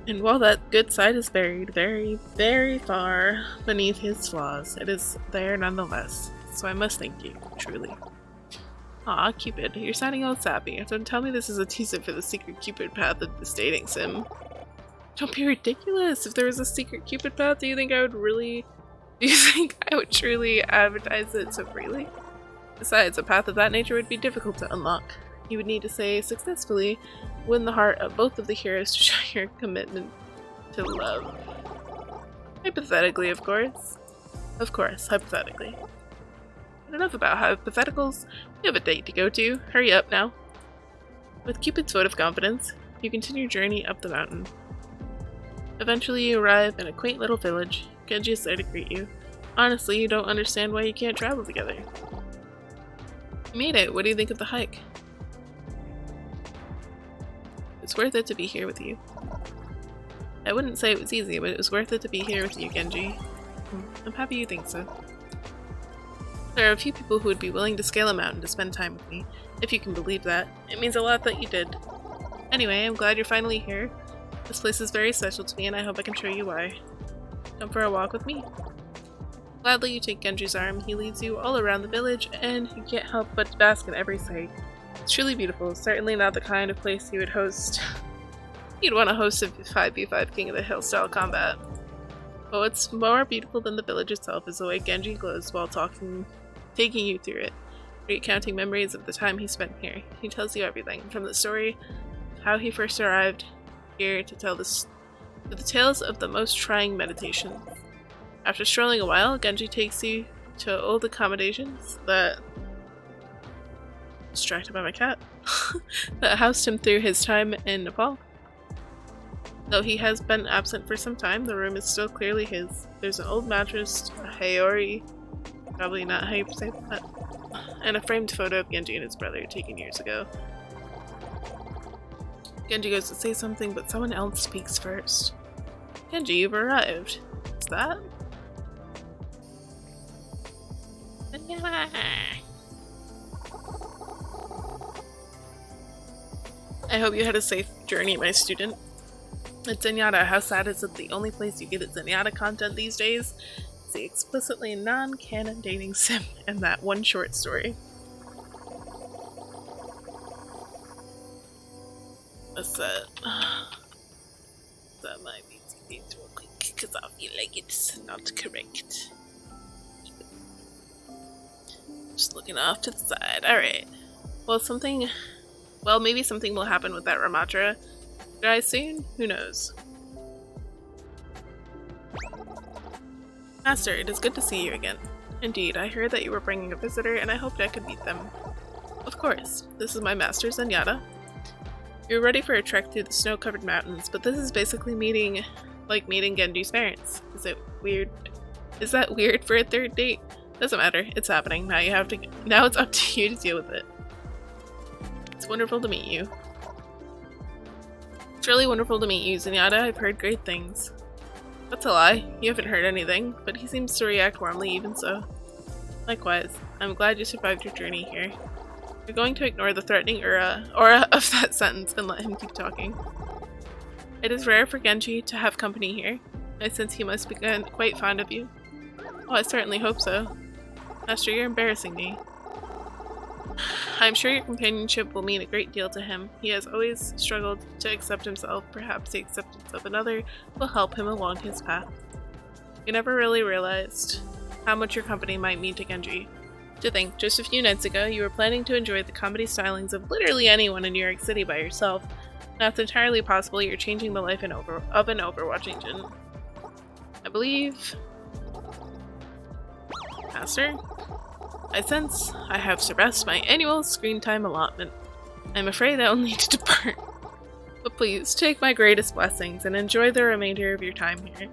And while that good side is buried very, very far beneath his flaws, it is there nonetheless. So I must thank you, truly. Aw, Cupid, you're sounding all sappy. Don't tell me this is a teaser for the secret Cupid path of this dating sim. Don't be ridiculous! If there was a secret Cupid path, do you think I would truly advertise it so freely? Besides, a path of that nature would be difficult to unlock. You would need to say, successfully win the heart of both of the heroes to show your commitment to love. Hypothetically, of course. Of course, hypothetically. But enough about hypotheticals. We have a date to go to. Hurry up now. With Cupid's vote of confidence, you continue your journey up the mountain. Eventually you arrive in a quaint little village. Genji is there to greet you. Honestly, you don't understand why you can't travel together. You made it. What do you think of the hike? It's worth it to be here with you. I wouldn't say it was easy, but it was worth it to be here with you, Genji. I'm happy you think so. There are a few people who would be willing to scale a mountain to spend time with me, if you can believe that. It means a lot that you did. Anyway, I'm glad you're finally here. This place is very special to me, and I hope I can show you why. Come for a walk with me. Gladly you take Genji's arm. He leads you all around the village, and you can't help but to bask in every sight. It's truly beautiful. Certainly not the kind of place you would host. You'd want to host a 5v5 King of the Hill style combat. But what's more beautiful than the village itself is the way Genji glows while taking you through it, recounting memories of the time he spent here. He tells you everything, from the story of how he first arrived here to the tales of the most trying meditations. After strolling a while, Genji takes you to old accommodations that distracted by my cat that housed him through his time in Nepal. Though he has been absent for some time, the room is still clearly his. There's an old mattress, a Hayori, probably not how you say that, and a framed photo of Genji and his brother taken years ago. Genji goes to say something, but someone else speaks first. Genji, you've arrived. What's that? I hope you had a safe journey, my student. At Zenyatta, how sad is it the only place you get at Zenyatta content these days is the explicitly non-canon dating sim and that one short story. What's that? That might be things real quick, because I feel like it's not correct. Just looking off to the side. Alright. Well, maybe something will happen with that Ramatra guy soon? Who knows? Master, it is good to see you again. Indeed, I heard that you were bringing a visitor, and I hoped I could meet them. Of course. This is my master, Zenyatta. You're ready for a trek through the snow-covered mountains, but this is basically meeting Genji's parents. Is it weird? Is that weird for a third date? Doesn't matter. It's happening. Now it's up to you to deal with it. It's wonderful to meet you. It's really wonderful to meet you, Zenyatta. I've heard great things. That's a lie. You haven't heard anything, but he seems to react warmly even so. Likewise. I'm glad you survived your journey here. You're going to ignore the threatening aura of that sentence and let him keep talking. It is rare for Genji to have company here. I sense he must be quite fond of you. Oh, I certainly hope so. Master, you're embarrassing me. I'm sure your companionship will mean a great deal to him. He has always struggled to accept himself. Perhaps the acceptance of another will help him along his path. You never really realized how much your company might mean to Genji. To think, just a few nights ago, you were planning to enjoy the comedy stylings of literally anyone in New York City by yourself, Now it's entirely possible you're changing the life of an Overwatch agent. I believe... Master? I sense I have surpassed my annual screen time allotment. I'm afraid I'll need to depart. But please, take my greatest blessings and enjoy the remainder of your time here.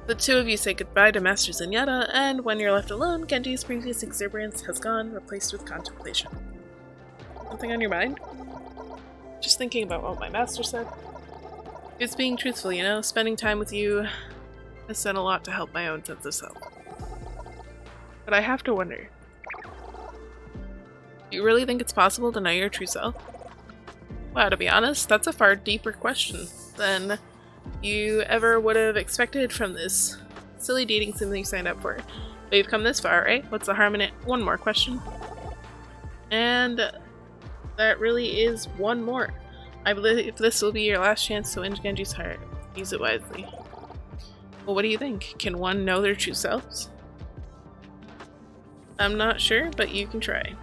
The two of you say goodbye to Master Zenyatta, and when you're left alone, Genji's previous exuberance has gone, replaced with contemplation. Something on your mind? Just thinking about what my master said. It's being truthful, you know? Spending time with you has done a lot to help my own sense of self. But I have to wonder. Do you really think it's possible to know your true self? Well, to be honest, that's a far deeper question than you ever would have expected from this silly dating sim that you signed up for. But you've come this far, right? What's the harm in it? One more question. And that really is one more. I believe this will be your last chance to win Genji's heart. Use it wisely. Well, what do you think? Can one know their true selves? I'm not sure, but you can try.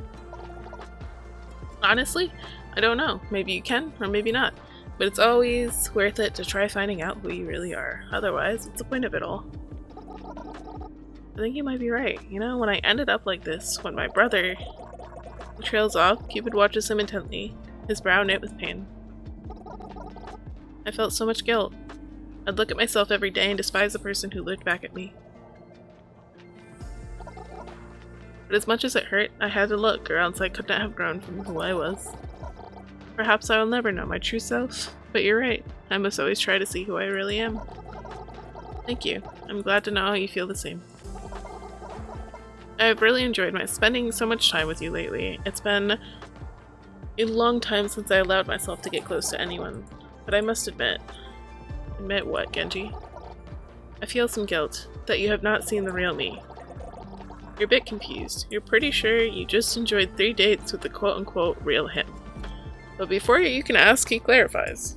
Honestly, I don't know. Maybe you can, or maybe not. But it's always worth it to try finding out who you really are. Otherwise, what's the point of it all? I think you might be right. You know, when I ended up like this, when my brother trails off, Cupid watches him intently, his brow knit with pain. I felt so much guilt. I'd look at myself every day and despise the person who looked back at me. But as much as it hurt, I had to look, or else I could not have grown from who I was. Perhaps I will never know my true self, but you're right. I must always try to see who I really am. Thank you. I'm glad to know how you feel the same. I've really enjoyed spending so much time with you lately. It's been a long time since I allowed myself to get close to anyone, but I must admit... Admit what, Genji? I feel some guilt that you have not seen the real me. You're a bit confused. You're pretty sure you just enjoyed 3 dates with the quote-unquote real him. But before you can ask, he clarifies.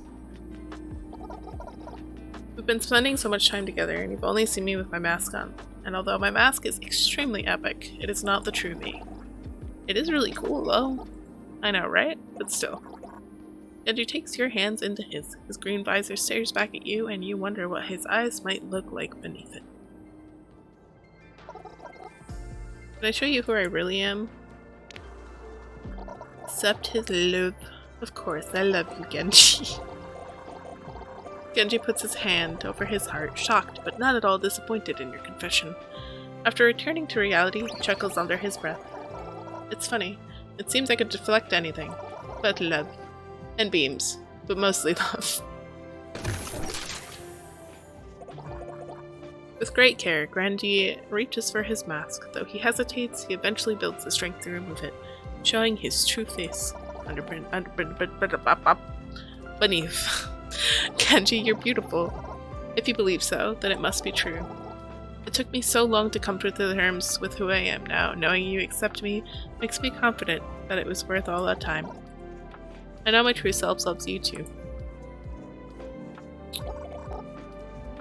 We've been spending so much time together, and you've only seen me with my mask on. And although my mask is extremely epic, it is not the true me. It is really cool, though. I know, right? But still. Genji takes your hands into his. His green visor stares back at you, and you wonder what his eyes might look like beneath it. Can I show you who I really am? Accept his love. Of course, I love you, Genji. Genji puts his hand over his heart, shocked but not at all disappointed in your confession. After returning to reality, he chuckles under his breath. It's funny. It seems I could deflect anything. But love. And beams. But mostly love. With great care, Genji reaches for his mask. Though he hesitates, he eventually builds the strength to remove it, showing his true face beneath. Genji, you're beautiful. If you believe so, then it must be true. It took me so long to come to terms with who I am now. Knowing you accept me makes me confident that it was worth all that time. I know my true self loves you too.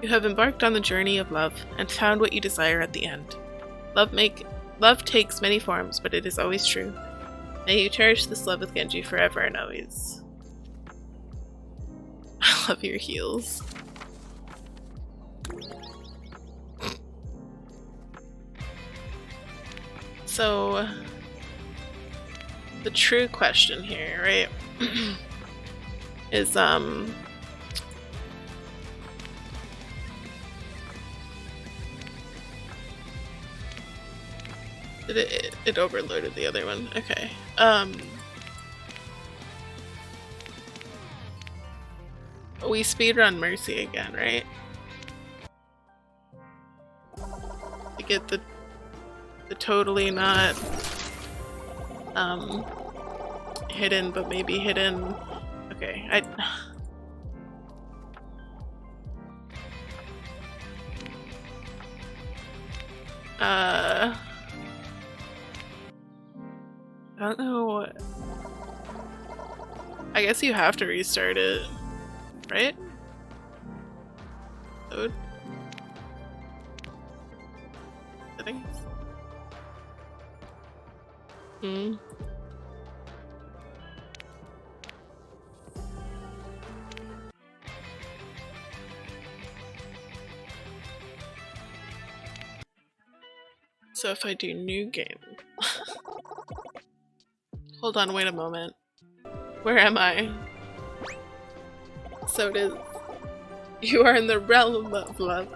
You have embarked on the journey of love and found what you desire at the end. Love takes many forms, but it is always true. May you cherish this love with Genji forever and always. I love your heels. So, the true question here, right, is, it overloaded the other one. Okay. We speedrun Mercy again, right? To get the totally not hidden, but maybe hidden. Okay, I don't know. I guess you have to restart it, right? Load. Settings. So if I do new game... Hold on, wait a moment. Where am I? So it is... You are in the realm of love.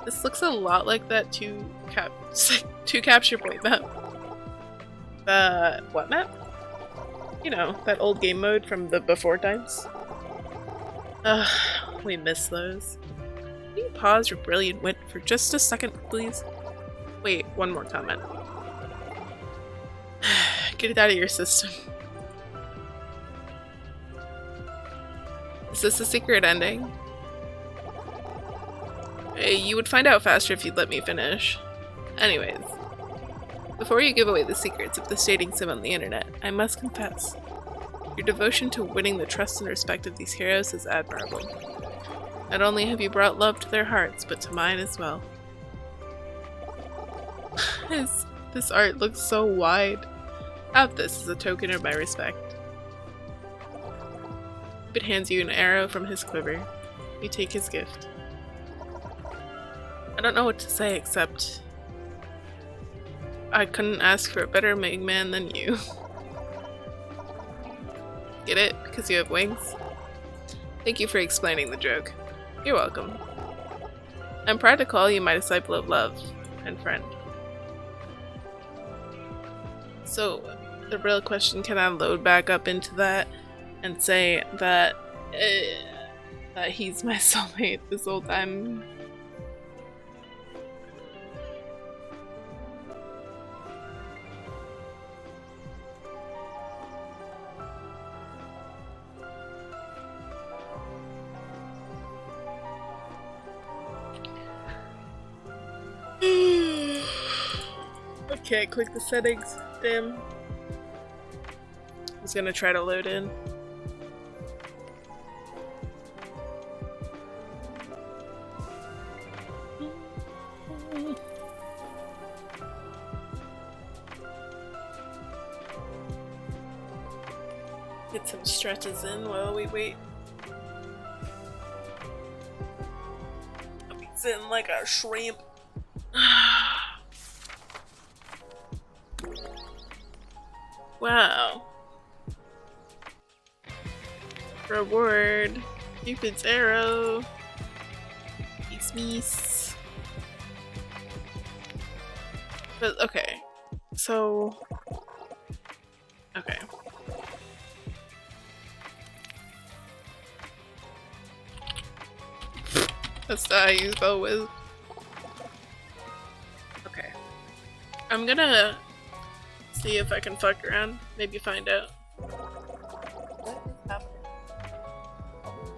This looks a lot like that two capture point map. The... what map? You know, that old game mode from the before times. Ugh, we miss those. Can you pause your brilliant wit for just a second, please? Wait, one more comment. Get it out of your system. Is this a secret ending? Hey, you would find out faster if you'd let me finish. Anyways. Before you give away the secrets of this dating sim on the internet, I must confess, your devotion to winning the trust and respect of these heroes is admirable. Not only have you brought love to their hearts, but to mine as well. This art looks so wide. Have this as a token of my respect. Cupid hands you an arrow from his quiver. You take his gift. I don't know what to say except... I couldn't ask for a better man than you. Get it? Because you have wings? Thank you for explaining the joke. You're welcome. I'm proud to call you my disciple of love and friend. So, the real question, can I load back up into that and say that he's my soulmate this whole time? Okay, click the settings. Damn. I was gonna try to load in. Get some stretches in while we wait. I'll be sitting like a shrimp. Wow. Reward. Cupid's arrow. Meese. But okay. So okay. That's how I use bow with. Okay. I'm gonna see if I can fuck around. Maybe find out. What is happening?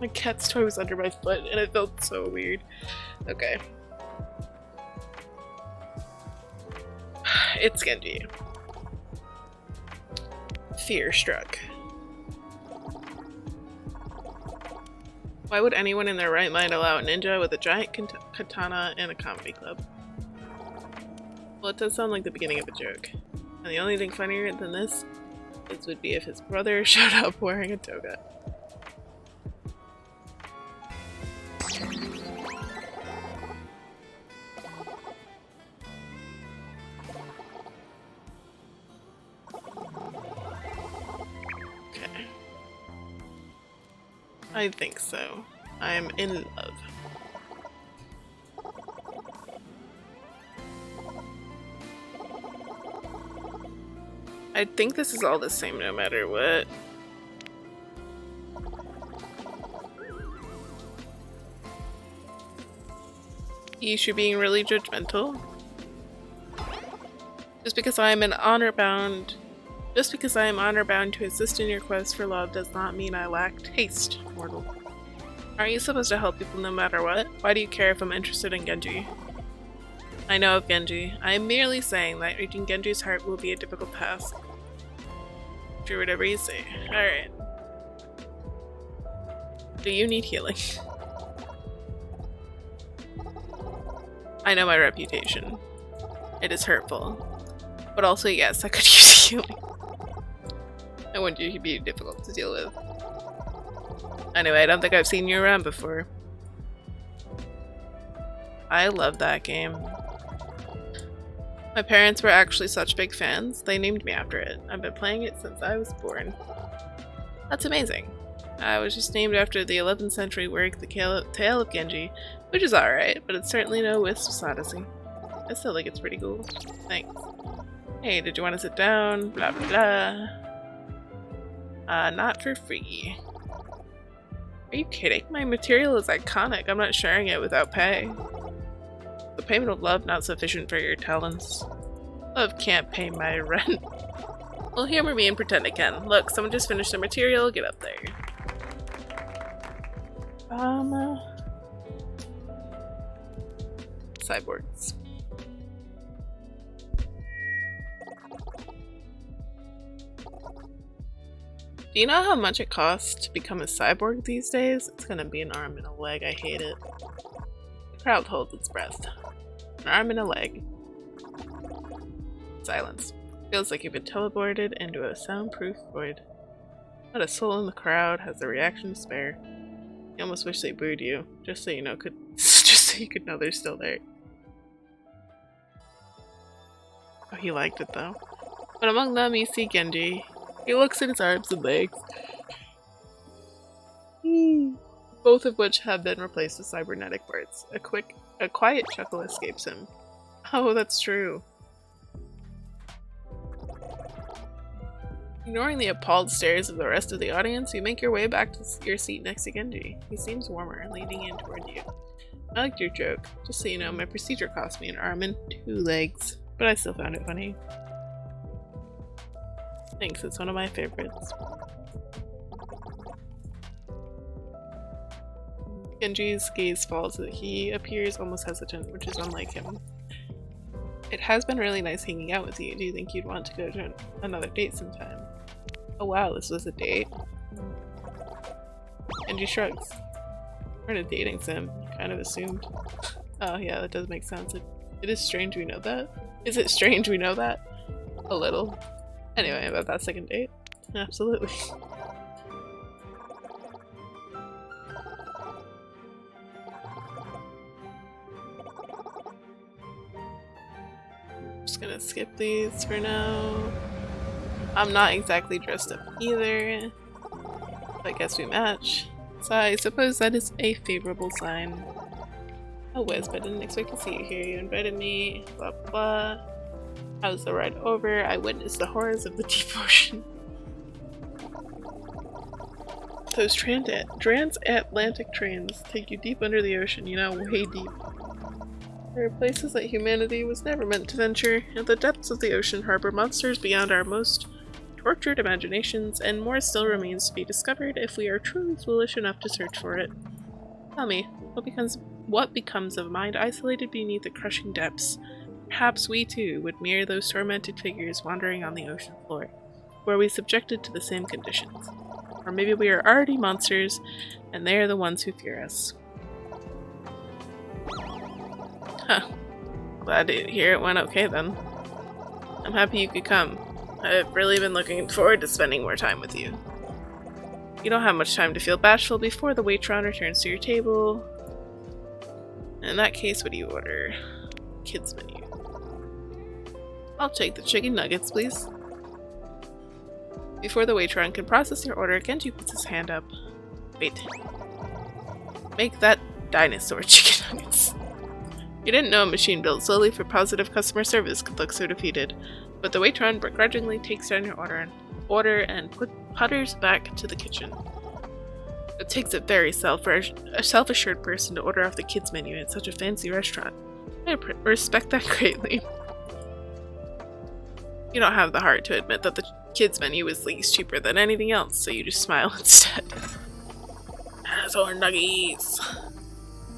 My cat's toy was under my foot and it felt so weird. Okay. It's Genji. Fear struck. Why would anyone in their right mind allow a ninja with a giant katana in a comedy club? Well, it does sound like the beginning of a joke. And the only thing funnier than this would be if his brother showed up wearing a toga. Okay. I think so. I am in love. I think this is all the same no matter what. Yeesh, you're being really judgmental. Just because I am honor bound to assist in your quest for love does not mean I lack taste, mortal. Aren't you supposed to help people no matter what? Why do you care if I'm interested in Genji? I know of Genji. I am merely saying that reaching Genji's heart will be a difficult task. Do whatever you say. Alright. Do you need healing? I know my reputation. It is hurtful. But also, yes, I could use healing. I want you to be difficult to deal with. Anyway, I don't think I've seen you around before. I love that game. My parents were actually such big fans, they named me after it. I've been playing it since I was born. That's amazing. I was just named after the 11th century work, The Tale of Genji, which is alright, but it's certainly no Wisps Odyssey. I still think it's pretty cool. Thanks. Hey, did you want to sit down? Blah blah blah. Not for free. Are you kidding? My material is iconic. I'm not sharing it without pay. The payment of love not sufficient for your talents. Love can't pay my rent. Well, humor me and pretend it can. Look, someone just finished their material. Get up there. Cyborgs. Do you know how much it costs to become a cyborg these days? It's gonna be an arm and a leg. I hate it. The crowd holds its breath. An arm and a leg. Silence. Feels like you've been teleported into a soundproof void. Not a soul in the crowd has a reaction to spare. You almost wish they booed you, just so you know just so you could know they're still there. Oh, he liked it though. But among them you see Genji. He looks at his arms and legs. Both of which have been replaced with cybernetic parts. A quiet chuckle escapes him. Oh, that's true. Ignoring the appalled stares of the rest of the audience, you make your way back to your seat next to Genji. He seems warmer, leaning in toward you. I liked your joke. Just so you know, my procedure cost me an arm and 2 legs, but I still found it funny. Thanks, it's one of my favorites. Genji's gaze falls. He appears almost hesitant, which is unlike him. It has been really nice hanging out with you. Do you think you'd want to go to another date sometime? Oh wow, this was a date? Genji shrugs. We're in a dating sim. Kind of assumed. Oh yeah, that does make sense. It is strange we know that. Is it strange we know that? A little. Anyway, about that second date? Absolutely. Just gonna skip these for now. I'm not exactly dressed up either. I guess we match. So I suppose that is a favorable sign. Oh Wisp, I didn't expect to see you here. You invited me, blah blah blah. How's the ride over? I witnessed the horrors of the deep ocean. Those transatlantic trains take you deep under the ocean, you know, way deep. There are places that humanity was never meant to venture. At the depths of the ocean harbor monsters beyond our most tortured imaginations, and more still remains to be discovered if we are truly foolish enough to search for it. Tell me, what becomes of a mind isolated beneath the crushing depths? Perhaps we too would mirror those tormented figures wandering on the ocean floor. Were we subjected to the same conditions? Or maybe we are already monsters, and they are the ones who fear us. Huh. Glad to hear it went okay then. I'm happy you could come. I've really been looking forward to spending more time with you. You don't have much time to feel bashful before the waitron returns to your table. In that case, what do you order? Kids menu. I'll take the chicken nuggets, please. Before the waitron can process your order, Genji puts his hand up. Wait. Make that dinosaur chicken nuggets. You didn't know a machine built solely for positive customer service could look so defeated, but the waitron begrudgingly takes down your order and putters back to the kitchen. It takes a very self-assured person to order off the kids menu at such a fancy restaurant. I respect that greatly. You don't have the heart to admit that the kids menu is least cheaper than anything else, so you just smile instead. Dinosaur nuggies!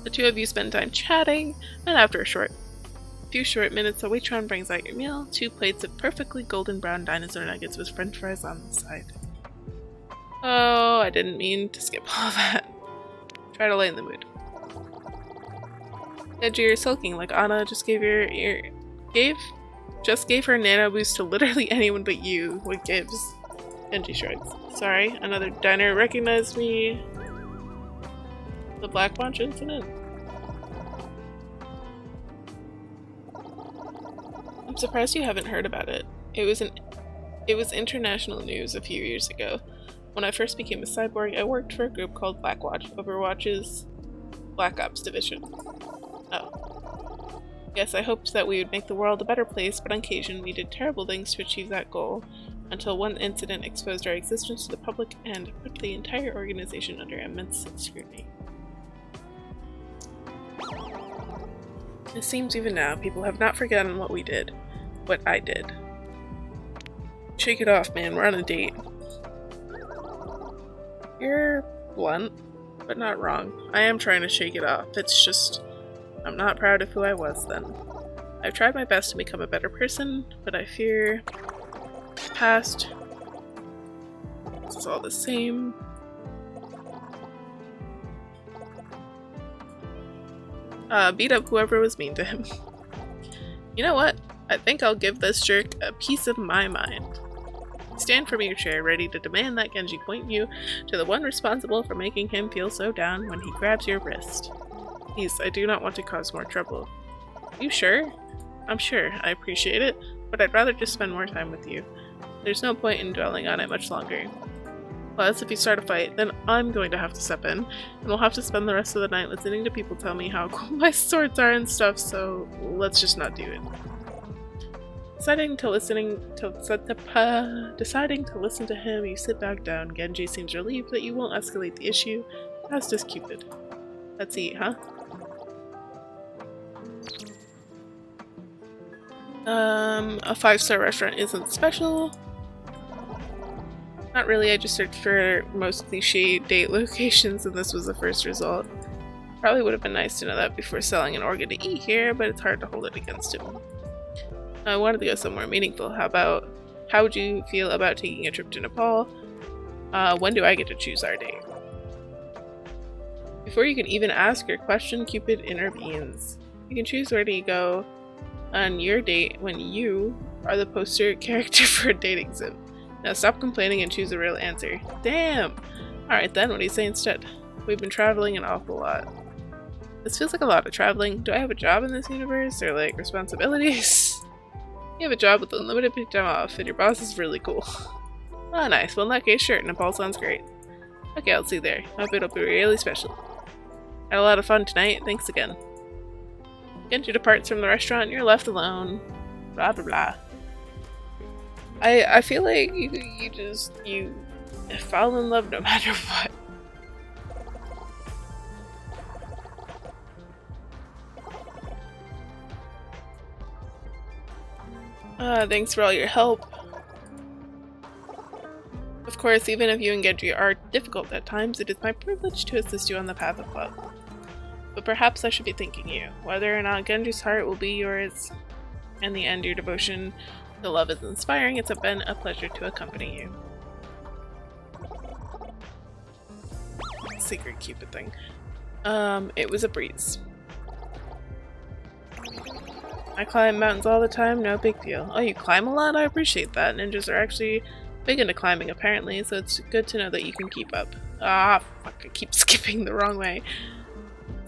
The two of you spend time chatting, and after a few short minutes, the waitron brings out your meal, 2 plates of perfectly golden brown dinosaur nuggets with french fries on the side. Oh, I didn't mean to skip all that. Try to lighten the mood. Genji, you're sulking like Anna just gave her nano boost to literally anyone but you. What gives? Genji shrugs. Sorry, another diner recognized me. The Black Bunch incident. I'm surprised you haven't heard about it. It was international news a few years ago. When I first became a cyborg, I worked for a group called Blackwatch, Overwatch's Black Ops division. Oh. Yes, I hoped that we would make the world a better place, but on occasion we did terrible things to achieve that goal, until one incident exposed our existence to the public and put the entire organization under immense scrutiny. It seems even now people have not forgotten what we did. What I did. Shake it off, man. We're on a date. You're blunt, but not wrong. I am trying to shake it off. It's just, I'm not proud of who I was then. I've tried my best to become a better person, but I fear the past. This is all the same. Beat up whoever was mean to him. You know what? I think I'll give this jerk a piece of my mind. Stand from your chair, ready to demand that Genji point you to the one responsible for making him feel so down when he grabs your wrist. Please, I do not want to cause more trouble. You sure? I'm sure. I appreciate it, but I'd rather just spend more time with you. There's no point in dwelling on it much longer. Plus, if you start a fight, then I'm going to have to step in, and we'll have to spend the rest of the night listening to people tell me how cool my swords are and stuff, so let's just not do it. Deciding to listen to him, you sit back down. Genji seems relieved that you won't escalate the issue, as does Cupid. Let's eat, huh? A 5-star restaurant isn't special. Not really, I just searched for most cliche date locations and this was the first result. Probably would have been nice to know that before selling an organ to eat here, but it's hard to hold it against him. I wanted to go somewhere meaningful. How would you feel about taking a trip to Nepal? When do I get to choose our date? Before you can even ask your question, Cupid intervenes. You can choose where to go on your date when you are the poster character for a dating sim. Now stop complaining and choose a real answer. Damn! Alright then, what do you say instead? We've been traveling an awful lot. This feels like a lot of traveling. Do I have a job in this universe? Or like responsibilities? You have a job with unlimited paid time off and your boss is really cool. Oh nice, well in that case sure, Nepal sounds great. Okay, I'll see you there. Hope it'll be really special. Had a lot of fun tonight, thanks again. Genji departs from the restaurant and you're left alone. Blah blah blah. I feel like you fall in love no matter what. Thanks for all your help. Of course, even if you and Genji are difficult at times, it is my privilege to assist you on the path of love. But perhaps I should be thanking you. Whether or not Genji's heart will be yours, in the end your devotion to love is inspiring, it's been a pleasure to accompany you. Secret Cupid thing. It was a breeze. I climb mountains all the time, no big deal. Oh, you climb a lot? I appreciate that. Ninjas are actually big into climbing apparently, so it's good to know that you can keep up. Ah, fuck, I keep skipping the wrong way.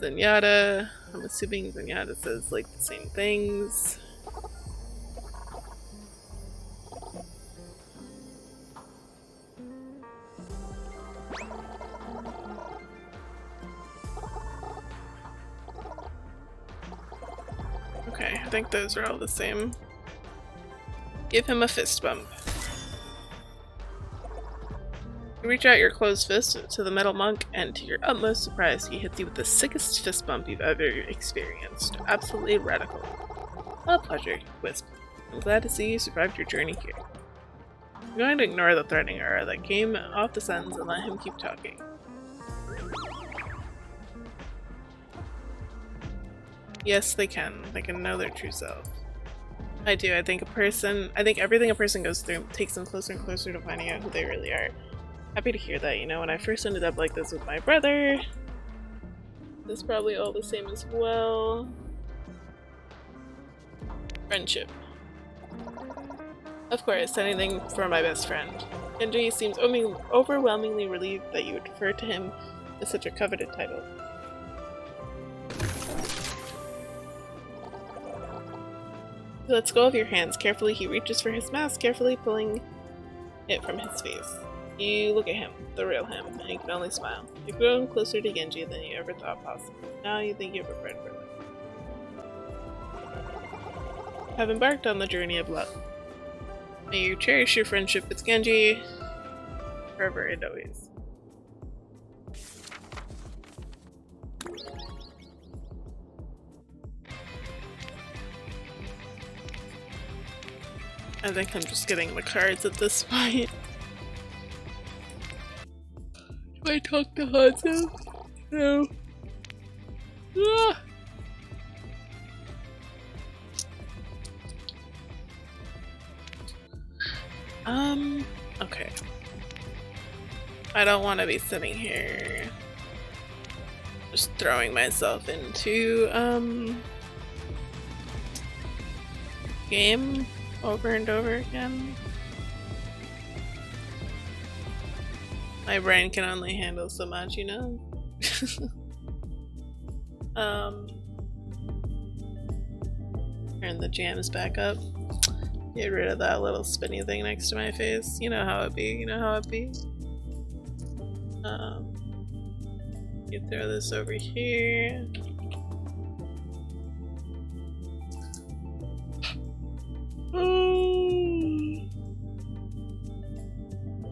Zenyatta. I'm assuming Zenyatta says like the same things. Okay, I think those are all the same. Give him a fist bump. You reach out your closed fist to the metal monk, and to your utmost surprise, he hits you with the sickest fist bump you've ever experienced. Absolutely radical. A pleasure, Wisp. I'm glad to see you survived your journey here. I'm going to ignore the threatening aura that came off the sentence and let him keep talking. Yes, they can. They can know their true self. I do. I think everything a person goes through takes them closer and closer to finding out who they really are. Happy to hear that. You know, when I first ended up like this with my brother, it's probably all the same as well. Friendship. Of course, anything for my best friend. Genji seems overwhelmingly relieved that you would refer to him as such a coveted title. He lets go of your hands. Carefully, he reaches for his mask, carefully pulling it from his face. You look at him, the real him, and you can only smile. You've grown closer to Genji than you ever thought possible. Now you think you have a friend for life. Have embarked on the journey of love. May you cherish your friendship with Genji forever and always. I think I'm just getting the cards at this point. Do I talk to Hanzo? No. Ah. Okay. I don't want to be sitting here just throwing myself into, game over and over again. My brain can only handle so much, you know? Turn the jams back up. Get rid of that little spinny thing next to my face. You know how it be, you know how it be. You throw this over here.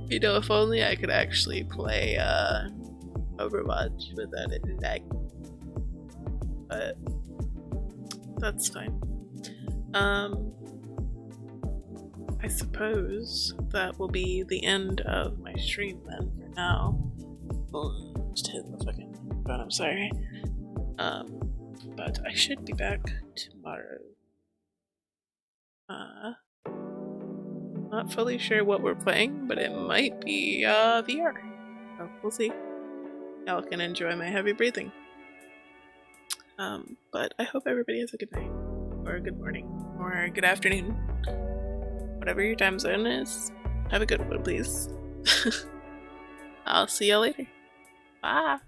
You know, if only I could actually play Overwatch without it lag. But that's fine. I suppose that will be the end of my stream then for now. Oh, just hit the fucking button, I'm sorry. But I should be back tomorrow. Not fully sure what we're playing, but it might be VR. So we'll see. Y'all can enjoy my heavy breathing. But I hope everybody has a good night, or a good morning, or a good afternoon. Whatever your time zone is, have a good one, please. I'll see y'all later. Bye!